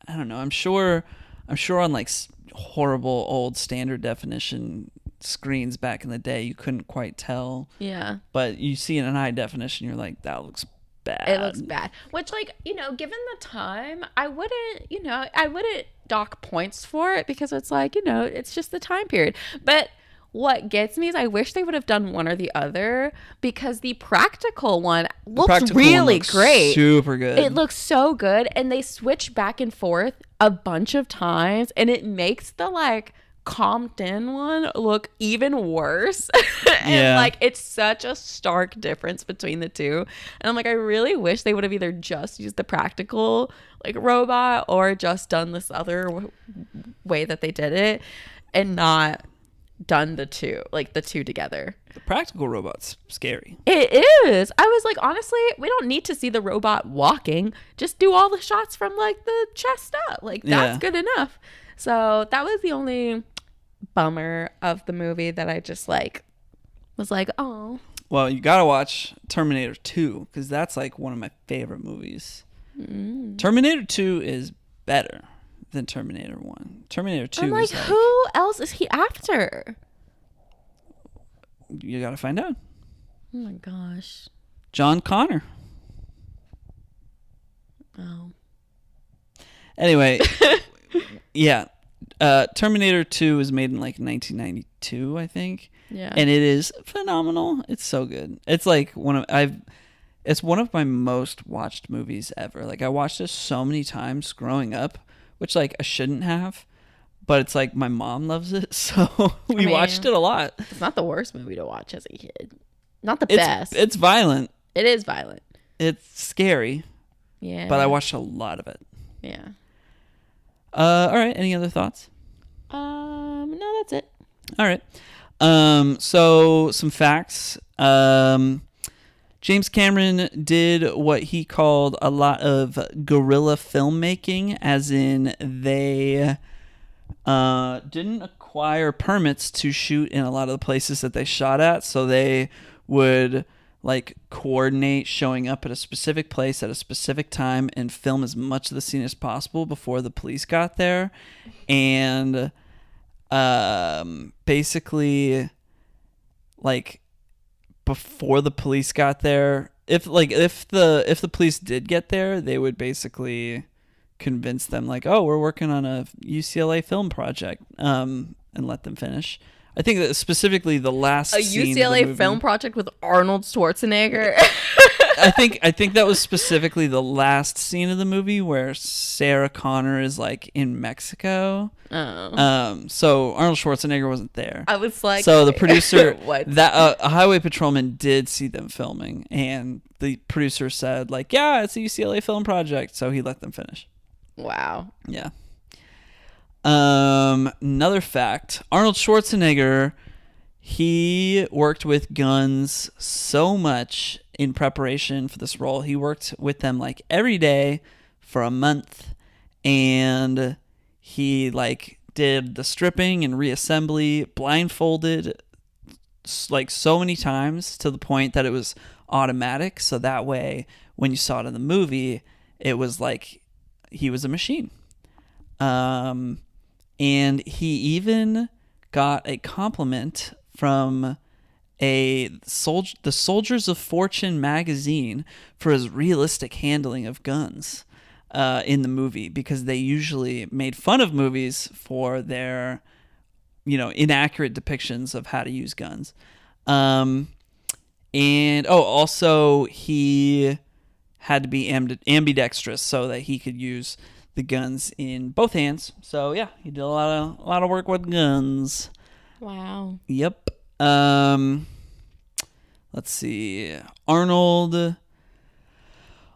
I don't know. I'm sure on like horrible old standard definition screens back in the day, you couldn't quite tell. Yeah. But you see it in high definition, you're like, that looks bad. It looks bad. Which, like, given the time, I wouldn't dock points for it because it's like, it's just the time period. But what gets me is I wish they would have done one or the other, because the practical one looks really great. Super good. It looks so good, and they switch back and forth a bunch of times, and it makes the like Compton one look even worse. And like it's such a stark difference between the two. And I'm like, I really wish they would have either just used the practical like robot or just done this other way that they did it, and not done the two together. The practical robot's scary. It is. I was like, honestly, we don't need to see the robot walking. Just do all the shots from like the chest up. Like that's good enough. So that was the only bummer of the movie that I just like was like, oh. Well, you gotta watch Terminator 2 because that's like one of my favorite movies. Terminator 2 is better than Terminator 1. Terminator 2 I'm like, who else is he after? You gotta find out. Oh my gosh. John Connor. Oh. Anyway, yeah. Terminator 2 was made in like 1992, I think. Yeah. And it is phenomenal. It's so good. It's like it's one of my most watched movies ever. Like I watched this so many times growing up, which like I shouldn't have, but it's like my mom loves it, so we watched it a lot. It's not the worst movie to watch as a kid. Not the best. It's violent. It is violent. It's scary. Yeah. But I watched a lot of it. Yeah. All right. Any other thoughts? No, that's it. All right. So some facts. James Cameron did what he called a lot of guerrilla filmmaking, as in they didn't acquire permits to shoot in a lot of the places that they shot at, so they would like coordinate showing up at a specific place at a specific time and film as much of the scene as possible before the police got there. And basically, like, before the police got there, if the police did get there, they would basically convince them like, oh, we're working on a UCLA film project, and let them finish. I think that specifically the last scene UCLA of the movie, film project with Arnold Schwarzenegger. I think that was specifically the last scene of the movie where Sarah Connor is like in Mexico. Oh. So Arnold Schwarzenegger wasn't there. I was like, so the producer, what? that a highway patrolman did see them filming, and the producer said like, yeah, it's a UCLA film project, so he let them finish. Wow. Yeah. Another fact: Arnold Schwarzenegger, he worked with guns so much in preparation for this role. He worked with them like every day for a month, and he like did the stripping and reassembly blindfolded like so many times, to the point that it was automatic, so that way when you saw it in the movie, it was like he was a machine. And he even got a compliment from the Soldiers of Fortune magazine for his realistic handling of guns in the movie, because they usually made fun of movies for their, inaccurate depictions of how to use guns. Also he had to be ambidextrous so that he could use the guns in both hands. So yeah, he did a lot of work with guns. Wow. Yep. Let's see. Arnold,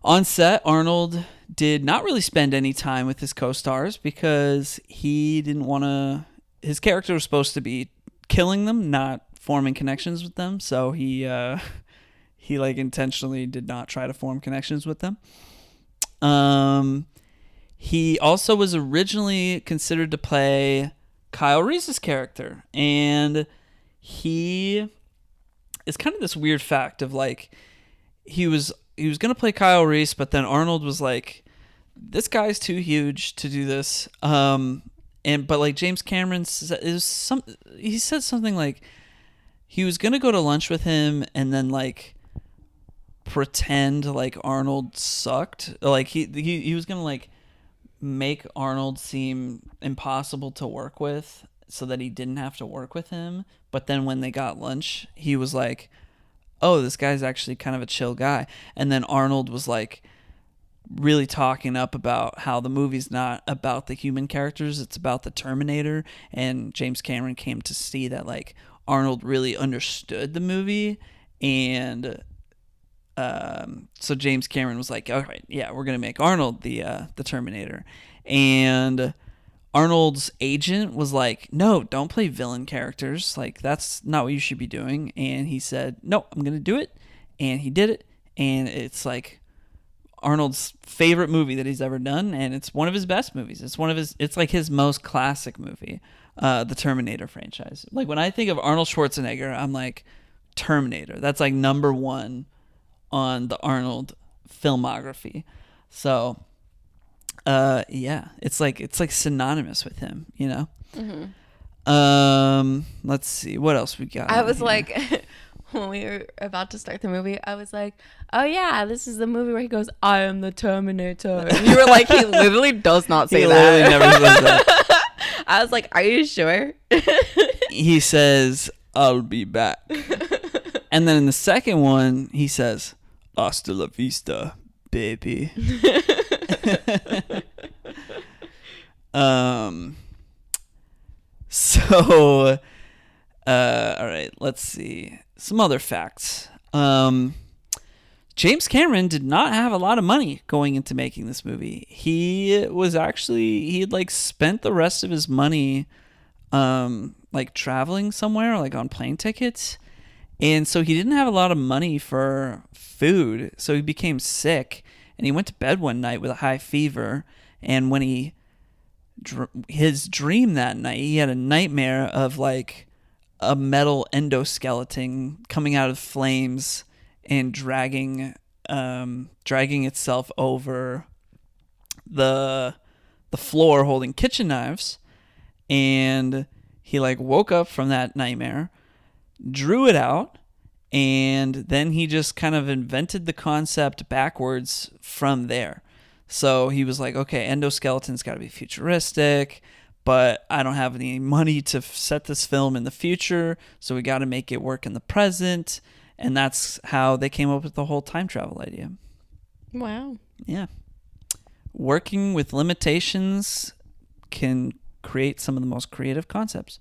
on set, Arnold did not really spend any time with his co-stars because he didn't want to. His character was supposed to be killing them, not forming connections with them. So he like intentionally did not try to form connections with them. He also was originally considered to play Kyle Reese's character, and he is kind of this weird fact of like he was going to play Kyle Reese, but then Arnold was like, this guy's too huge to do this. But like James Cameron he said something like he was going to go to lunch with him and then like pretend like Arnold sucked. Like he was going to like make Arnold seem impossible to work with so that he didn't have to work with him. But then when they got lunch, he was like, oh, this guy's actually kind of a chill guy. And then Arnold was like really talking up about how the movie's not about the human characters, it's about the Terminator. And James Cameron came to see that like Arnold really understood the movie, and so James Cameron was like, all right, yeah, we're going to make Arnold the Terminator. And Arnold's agent was like, no, don't play villain characters. Like, that's not what you should be doing. And he said, no, I'm going to do it. And he did it. And it's like Arnold's favorite movie that he's ever done. And it's one of his best movies. It's like his most classic movie, the Terminator franchise. Like, when I think of Arnold Schwarzenegger, I'm like, Terminator. That's like number one on the Arnold filmography. So yeah, it's like synonymous with him, Mm-hmm. Let's see what else we got. I was like, when we were about to start the movie, I was like, oh yeah, this is the movie where he goes, I am the Terminator. And you were like, he literally does not say he that. He literally never says that. I was like, are you sure? He says, I'll be back. And then in the second one, he says, hasta la vista, baby. So, all right, let's see. Some other facts. James Cameron did not have a lot of money going into making this movie. He had like spent the rest of his money like traveling somewhere, like on plane tickets. And so he didn't have a lot of money for food. So he became sick and he went to bed one night with a high fever. And when his dream that night, he had a nightmare of like a metal endoskeleton coming out of flames and dragging itself over the floor holding kitchen knives. And he like woke up from that nightmare, drew it out, and then he just kind of invented the concept backwards from there. So he was like, okay, endoskeleton's got to be futuristic, but I don't have any money to set this film in the future, so we got to make it work in the present. And that's how they came up with the whole time travel idea. Wow. Yeah. Working with limitations can create some of the most creative concepts.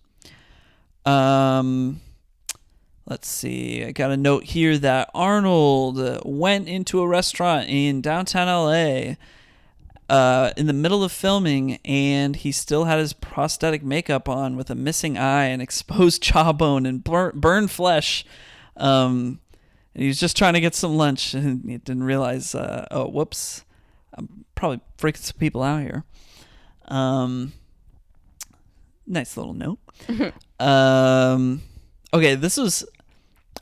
Let's see. I got a note here that Arnold went into a restaurant in downtown LA in the middle of filming, and he still had his prosthetic makeup on with a missing eye and exposed jawbone and burned flesh. And he was just trying to get some lunch, and he didn't realize, oh, whoops, I'm probably freaking some people out here. Nice little note. Okay,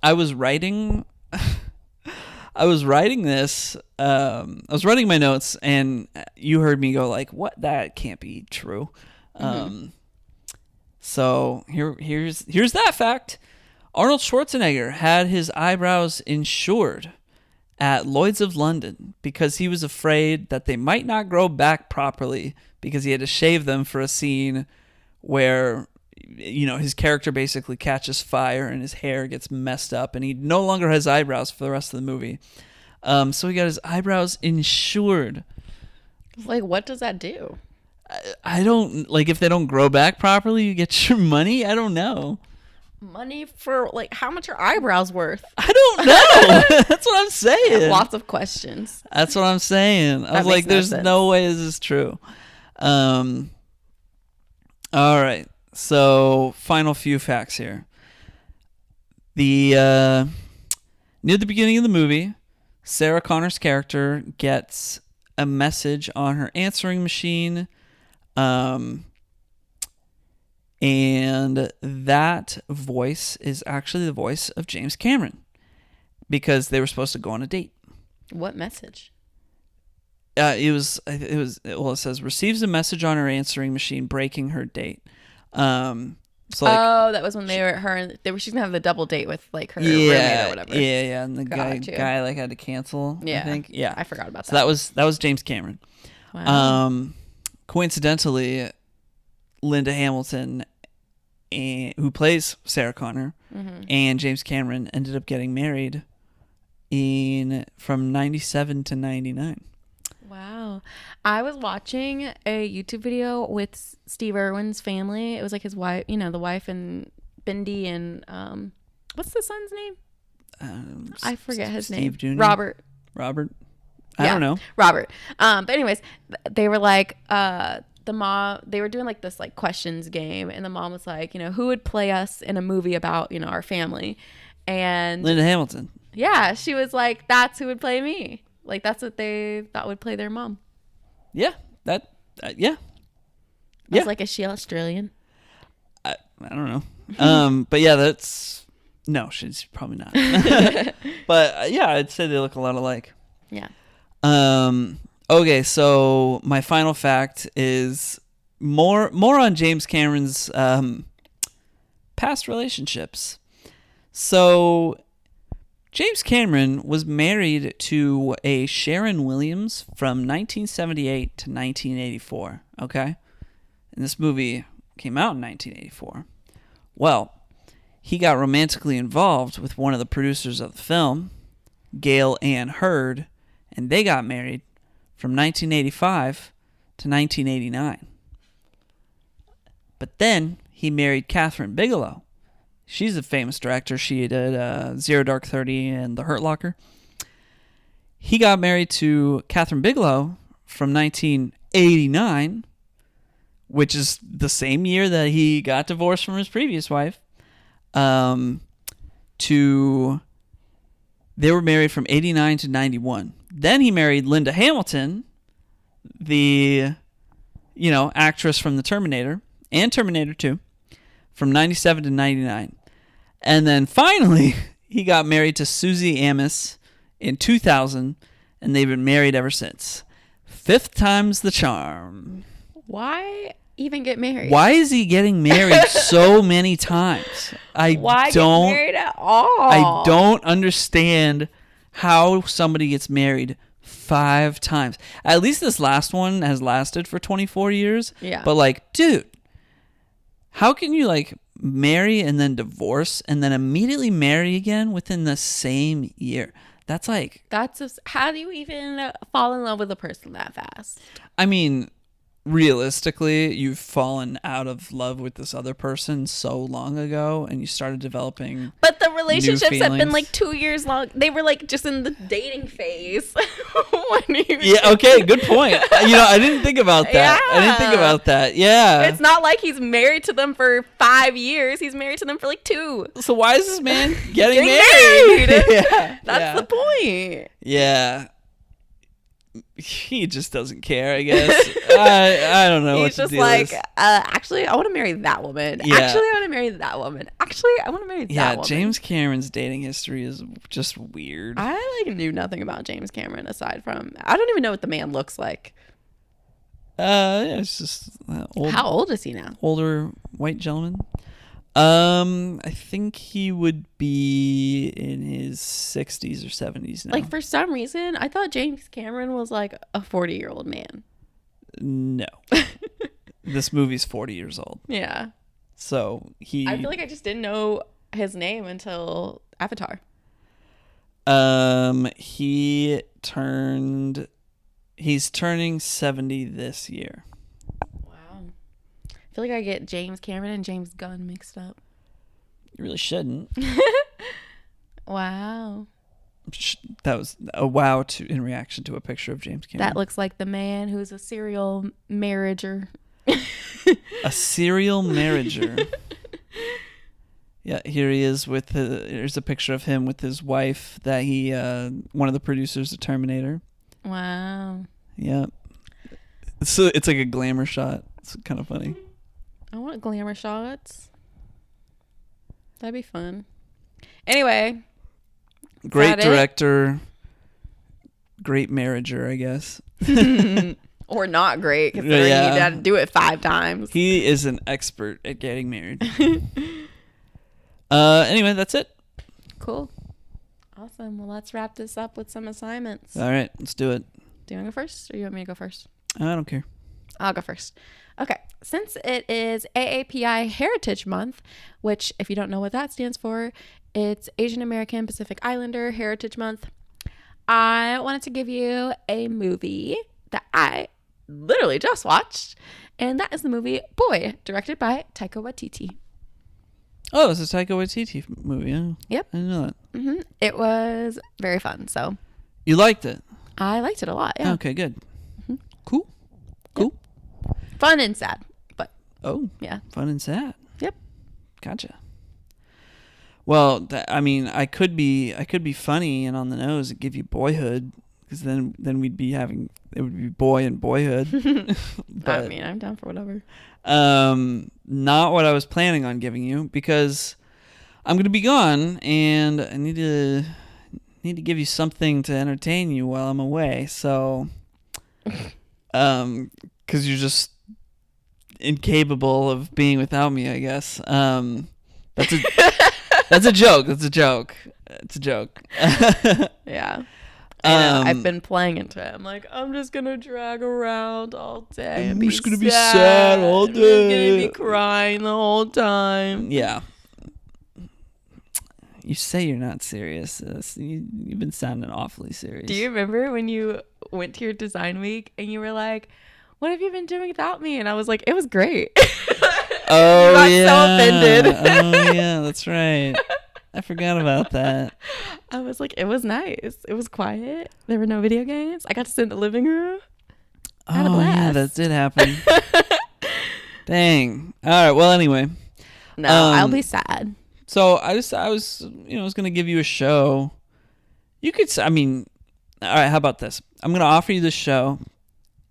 I was writing this. I was writing my notes, and you heard me go like, "What? That can't be true." So here's that fact. Arnold Schwarzenegger had his eyebrows insured at Lloyd's of London because he was afraid that they might not grow back properly because he had to shave them for a scene where, you know, his character basically catches fire and his hair gets messed up and he no longer has eyebrows for the rest of the movie. So he got his eyebrows insured. Like, what does that do? I don't, like, if they don't grow back properly, you get your money? I don't know. Money for, like, how much are eyebrows worth? I don't know. That's what I'm saying. Lots of questions. That's what I'm saying. I was like, there's no way this is true. All right. So, final few facts here. Near the beginning of the movie, Sarah Connor's character gets a message on her answering machine. And that voice is actually the voice of James Cameron because they were supposed to go on a date. What message? It says receives a message on her answering machine breaking her date. So like, that was when she's gonna have the double date with like her roommate or whatever. Yeah, and the guy like had to cancel. Yeah, I think. Yeah, I forgot about that. So that was James Cameron. Wow. Coincidentally, Linda Hamilton, who plays Sarah Connor, and James Cameron ended up getting married from 97 to 99. Wow. I was watching a YouTube video with Steve Irwin's family. It was like his wife, the wife and Bindi and what's the son's name? I forget his name. Jr. Robert. I don't know. Robert. But anyways, they were like the mom, they were doing like this like questions game, and the mom was like, who would play us in a movie about, our family? And Linda Hamilton. Yeah, she was like, that's who would play me. Like, that's what they thought would play their mom. Yeah, yeah. I was like, is she Australian? I don't know. But yeah, no, she's probably not. But yeah, I'd say they look a lot alike. Yeah. Okay, so my final fact is more on James Cameron's past relationships. So James Cameron was married to a Sharon Williams from 1978 to 1984, okay? And this movie came out in 1984. Well, he got romantically involved with one of the producers of the film, Gail Ann Hurd, and they got married from 1985 to 1989. But then he married Catherine Bigelow. She's a famous director. She did Zero Dark 30 and The Hurt Locker. he got married to Catherine Bigelow from 1989, which is the same year that he got divorced from his previous wife. They were married from 89 to 91. Then he married Linda Hamilton, the, actress from the Terminator and Terminator 2, from 97 to 99. And then finally, he got married to Susie Amos in 2000, and they've been married ever since. 5th time's the charm. Why even get married? Why is he getting married so many times? Why get married at all? I don't understand how somebody gets married 5 times. At least this last one has lasted for 24 years. Yeah. But dude, how can you marry and then divorce and then immediately marry again within the same year? That's how do you even fall in love with a person that fast? I mean, realistically, you've fallen out of love with this other person so long ago, and you started developing. But the relationships have been 2 years long. They were just in the dating phase. Yeah. Okay. Good point. I didn't think about that. Yeah. I didn't think about that. Yeah. It's not like he's married to them for 5 years. He's married to them for 2. So why is this man getting married? Yeah. That's the point. Yeah. He just doesn't care, I guess. I don't know. He's just actually, I want to marry that woman. Yeah. Actually, I want to marry that woman. Actually, I want to marry that woman. Yeah, James Cameron's dating history is just weird. I knew nothing about James Cameron aside from I don't even know what the man looks like. Yeah, it's just old. How old is he now? Older white gentleman. I think he would be in his 60s or 70s now. For some reason, I thought James Cameron was a 40-year-old man. No. This movie's 40 years old. Yeah. So I feel like I just didn't know his name until Avatar. He's turning 70 this year. I feel like I get James Cameron and James Gunn mixed up. You really shouldn't. Wow. That was a wow in reaction to a picture of James Cameron. That looks like the man who's a serial marriager. A serial marriager. Yeah, here he is here's a picture of him with his wife that one of the producers of Terminator. Wow. Yeah. So it's like a glamour shot. It's kind of funny. I want glamour shots. That'd be fun. Anyway. Great director. Great marriager, I guess. Or not great, considering he had to do it 5 times. He is an expert at getting married. Anyway, that's it. Cool. Awesome. Well, let's wrap this up with some assignments. All right, let's do it. Do you want to go first, or you want me to go first? I don't care. I'll go first. Okay. Since it is AAPI Heritage Month, which, if you don't know what that stands for, it's Asian American Pacific Islander Heritage Month, I wanted to give you a movie that I literally just watched, and that is the movie Boy, directed by Taika Waititi. Oh, it's a Taika Waititi movie. Yeah. Yep. I didn't know that. Mm-hmm. It was very fun. So you liked it? I liked it a lot. Yeah. Okay, good. Mm-hmm. Cool. Yep. Fun and sad, but yeah, fun and sad. Yep. Gotcha. Well, I could be funny and on the nose and give you Boyhood, because then we'd be having it would be Boy and Boyhood. But, I'm down for whatever. Not what I was planning on giving you, because I'm gonna be gone and I need to give you something to entertain you while I'm away. So, because you're just incapable of being without me, I guess. That's a joke. It's a joke. Yeah. I've been playing into it. I'm like, I'm just gonna drag around all day. I'm just gonna be sad all day. I'm just gonna be crying the whole time. Yeah. You say you're not serious. You've been sounding awfully serious. Do you remember when you went to your design week and you were like, what have you been doing without me? And I was like, it was great. Oh, you got so offended. Oh, yeah, that's right. I forgot about that. I was like, it was nice. It was quiet. There were no video games. I got to sit in the living room. Oh yeah, that did happen. Dang. All right. Well, anyway. No, I'll be sad. So I was, I was gonna give you a show. You could, I mean, all right. How about this? I'm gonna offer you this show.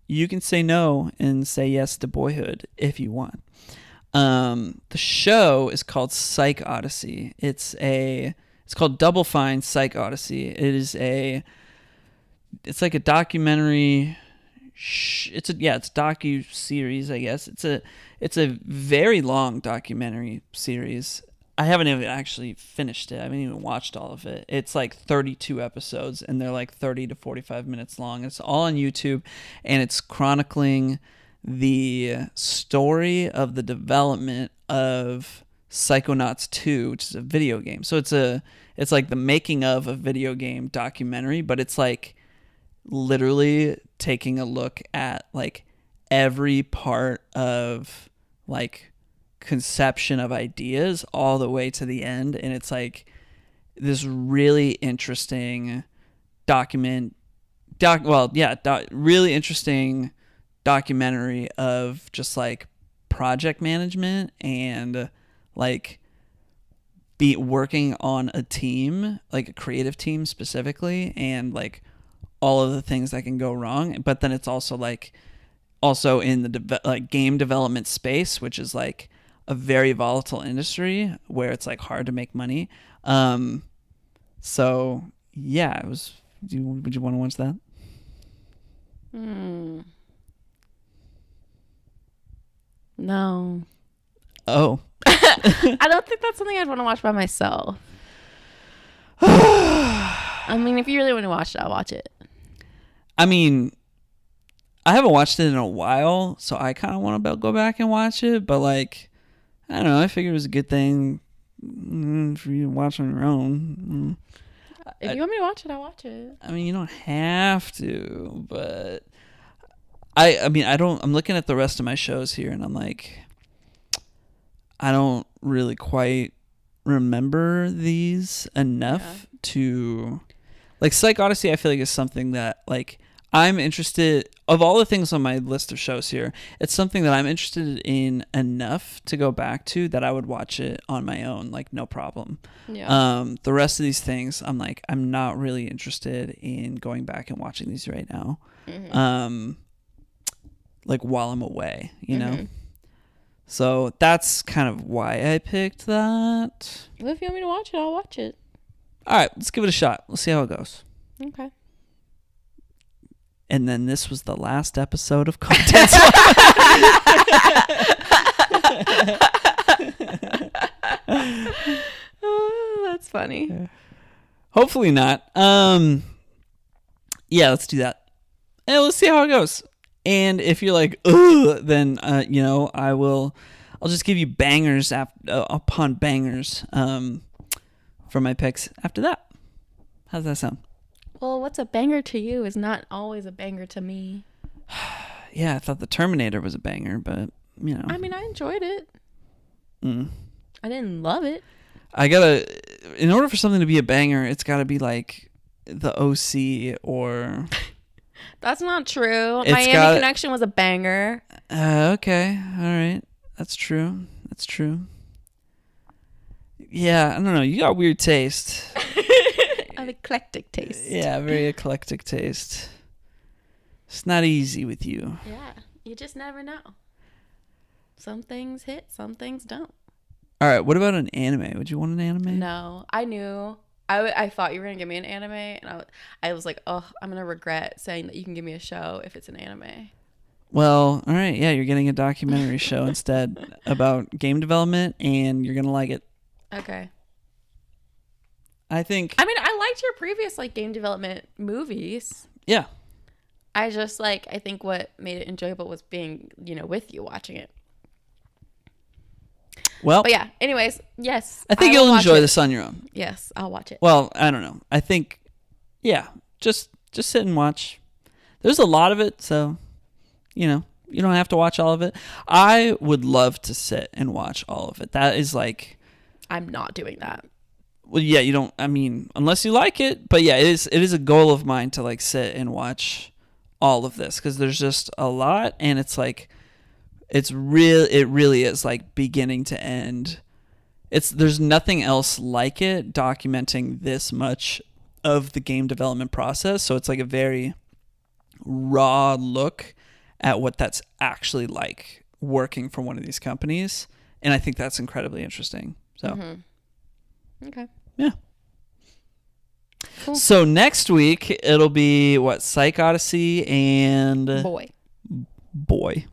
You can say no and say yes to Boyhood if you want. The show is called Psych Odyssey. It's called Double Fine Psych Odyssey. It's like a documentary. It's a docu-series, I guess. It's a very long documentary series. I haven't even actually finished it. I haven't even watched all of it. It's like 32 episodes, and they're like 30 to 45 minutes long. It's all on YouTube, and it's chronicling the story of the development of Psychonauts 2, which is a video game. So it's like the making of a video game documentary, but it's like literally taking a look at like every part of like conception of ideas all the way to the end, and it's like this really interesting really interesting documentary of just like project management and like working on a team, like a creative team specifically, and like all of the things that can go wrong. But then it's also in the game development space, which is like a very volatile industry where it's like hard to make money. So yeah, it was. Would you want to watch that? No. Oh. I don't think that's something I'd want to watch by myself. I mean, if you really want to watch it, I'll watch it. I mean, I haven't watched it in a while, so I kind of want to go back and watch it. But like, I don't know. I figured it was a good thing for you to watch on your own. If you want me to watch it, I'll watch it. I mean, you don't have to, but I mean, I don't. I'm looking at the rest of my shows here, and I'm like, I don't really quite remember these enough to like Psych Odyssey. I feel like is something that like I'm interested of all the things on my list of shows here. It's something that I'm interested in enough to go back to that I would watch it on my own, like no problem. Yeah. The rest of these things, I'm like, I'm not really interested in going back and watching these right now. Mm-hmm. Like while I'm away, you know. So that's kind of why I picked that. Well, if you want me to watch it, I'll watch it. All right, let's give it a shot. Let's see how it goes. Okay. And then this was the last episode of Content. Oh, that's funny. Hopefully not. Yeah, let's do that. And let's see how it goes. And if you're like, ugh, then I'll just give you bangers upon bangers for my picks after that. How's that sound? Well, what's a banger to you is not always a banger to me. Yeah, I thought the Terminator was a banger, but you know. I mean, I enjoyed it. I didn't love it. In order for something to be a banger, it's gotta be like the OC or. That's not true. Miami Connection was a banger. Okay, all right, that's true. Yeah, I don't know. You got weird taste. Of eclectic taste. Yeah, very eclectic taste. It's not easy with you. Yeah, you just never know. Some things hit, some things don't. All right, what about an anime? Would you want an anime? No, I knew. I thought you were going to give me an anime, and I was like, oh, I'm going to regret saying that you can give me a show if it's an anime. Well, all right, yeah, you're getting a documentary show instead about game development, and you're going to like it. Okay. I mean, I liked your previous like game development movies. Yeah. I think what made it enjoyable was being, with you watching it. Well, but yeah, anyways, yes. I think you'll enjoy this on your own. Yes, I'll watch it. Well, I don't know. I think, yeah, just sit and watch. There's a lot of it, so, you don't have to watch all of it. I would love to sit and watch all of it. That is like... I'm not doing that. Well, yeah, you don't. I mean, unless you like it, but yeah, it is a goal of mine to like sit and watch all of this because there's just a lot, and it's like it really is like beginning to end. There's nothing else like it documenting this much of the game development process. So it's like a very raw look at what that's actually like working for one of these companies, and I think that's incredibly interesting. So, okay. Yeah. Cool. So next week it'll be what? Psych Odyssey and Boy.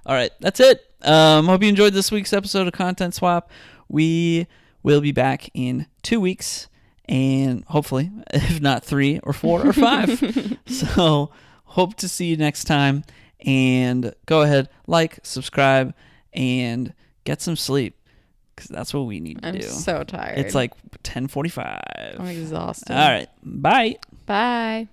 All right, that's it. Hope you enjoyed this week's episode of Content Swap. We will be back in 2 weeks, and hopefully, if not 3 or 4 or 5. So hope to see you next time. And go ahead, like, subscribe, and get some sleep. Because that's what we need to do. I'm so tired. It's like 10:45. I'm exhausted. All right. Bye. Bye.